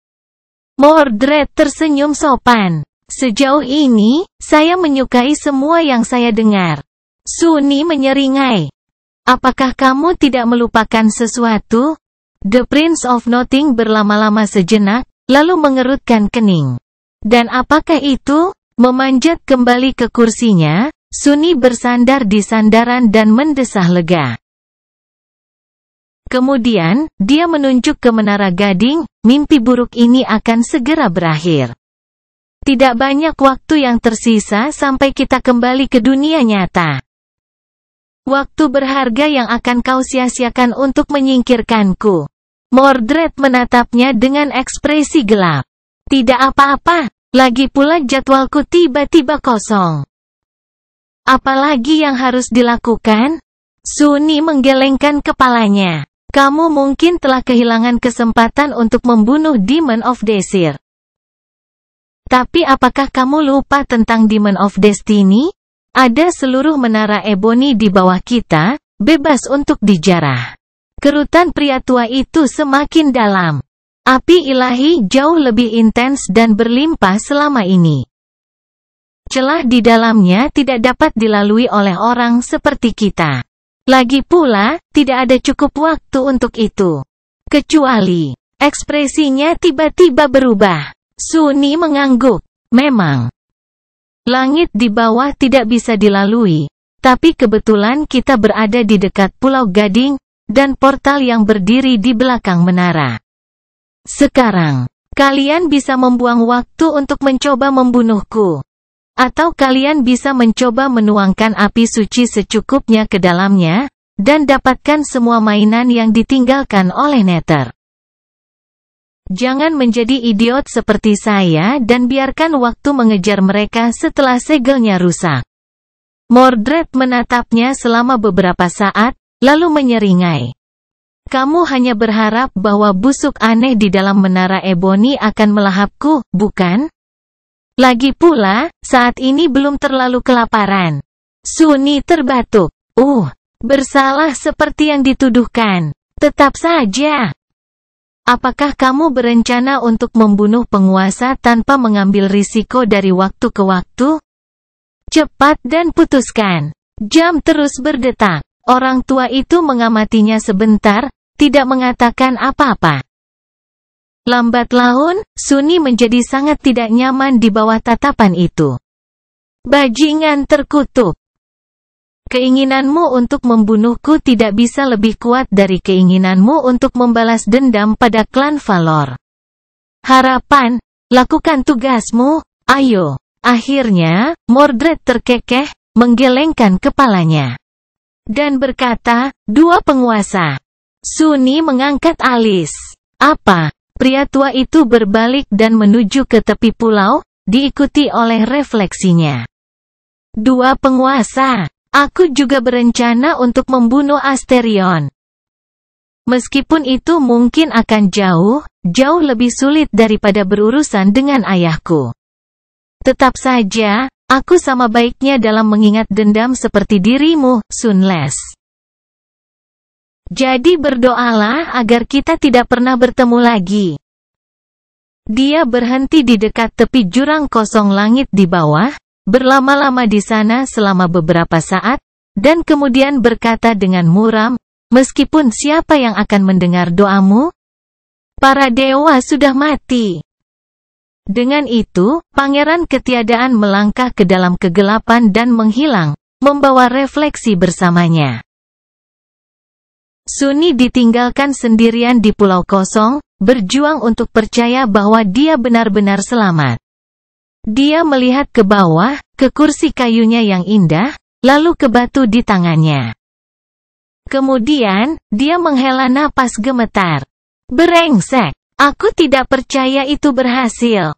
Mordred tersenyum sopan. "Sejauh ini, saya menyukai semua yang saya dengar." Sunni menyeringai. "Apakah kamu tidak melupakan sesuatu?" The Prince of Nothing berlama-lama sejenak, lalu mengerutkan kening. "Dan apakah itu?" Memanjat kembali ke kursinya, Sunni bersandar di sandaran dan mendesah lega. Kemudian, dia menunjuk ke Menara Gading, "Mimpi buruk ini akan segera berakhir. Tidak banyak waktu yang tersisa sampai kita kembali ke dunia nyata. Waktu berharga yang akan kau sia-siakan untuk menyingkirkanku." Mordred menatapnya dengan ekspresi gelap. "Tidak apa-apa, lagi pula jadwalku tiba-tiba kosong. Apalagi yang harus dilakukan?" Sunni menggelengkan kepalanya. "Kamu mungkin telah kehilangan kesempatan untuk membunuh Demon of Desire. Tapi apakah kamu lupa tentang Demon of Destiny? Ada seluruh menara eboni di bawah kita, bebas untuk dijarah." Kerutan pria tua itu semakin dalam. Api ilahi jauh lebih intens dan berlimpah selama ini. Celah di dalamnya tidak dapat dilalui oleh orang seperti kita. Lagi pula, tidak ada cukup waktu untuk itu. Kecuali, ekspresinya tiba-tiba berubah. Sunni mengangguk. "Memang, langit di bawah tidak bisa dilalui. Tapi kebetulan kita berada di dekat Pulau Gading, dan portal yang berdiri di belakang menara. Sekarang, kalian bisa membuang waktu untuk mencoba membunuhku. Atau kalian bisa mencoba menuangkan api suci secukupnya ke dalamnya, dan dapatkan semua mainan yang ditinggalkan oleh Nether. Jangan menjadi idiot seperti saya dan biarkan waktu mengejar mereka setelah segelnya rusak." Mordred menatapnya selama beberapa saat, lalu menyeringai. "Kamu hanya berharap bahwa busuk aneh di dalam menara eboni akan melahapku, bukan? Lagi pula, saat ini belum terlalu kelaparan." Sunni terbatuk. Bersalah seperti yang dituduhkan. Tetap saja. Apakah kamu berencana untuk membunuh penguasa tanpa mengambil risiko dari waktu ke waktu? Cepat dan putuskan." Jam terus berdetak. Orang tua itu mengamatinya sebentar, tidak mengatakan apa-apa. Lambat laun, Sunni menjadi sangat tidak nyaman di bawah tatapan itu. "Bajingan terkutuk. Keinginanmu untuk membunuhku tidak bisa lebih kuat dari keinginanmu untuk membalas dendam pada klan Valor. Harapan, lakukan tugasmu, ayo." Akhirnya, Mordred terkekeh, menggelengkan kepalanya. Dan berkata, "Dua penguasa." Sunni mengangkat alis. "Apa?" Pria tua itu berbalik dan menuju ke tepi pulau, diikuti oleh refleksinya. Dua penguasa. Aku juga berencana untuk membunuh Asterion. Meskipun itu mungkin akan jauh lebih sulit daripada berurusan dengan ayahku. Tetap saja, aku sama baiknya dalam mengingat dendam seperti dirimu, Sunles. Jadi berdoalah agar kita tidak pernah bertemu lagi. Dia berhenti di dekat tepi jurang kosong langit di bawah, berlama-lama di sana selama beberapa saat, dan kemudian berkata dengan muram, meskipun siapa yang akan mendengar doamu? Para dewa sudah mati. Dengan itu, Pangeran Ketiadaan melangkah ke dalam kegelapan dan menghilang, membawa refleksi bersamanya. Sunni ditinggalkan sendirian di pulau kosong, berjuang untuk percaya bahwa dia benar-benar selamat. Dia melihat ke bawah, ke kursi kayunya yang indah, lalu ke batu di tangannya. Kemudian, dia menghela napas gemetar. Brengsek, aku tidak percaya itu berhasil.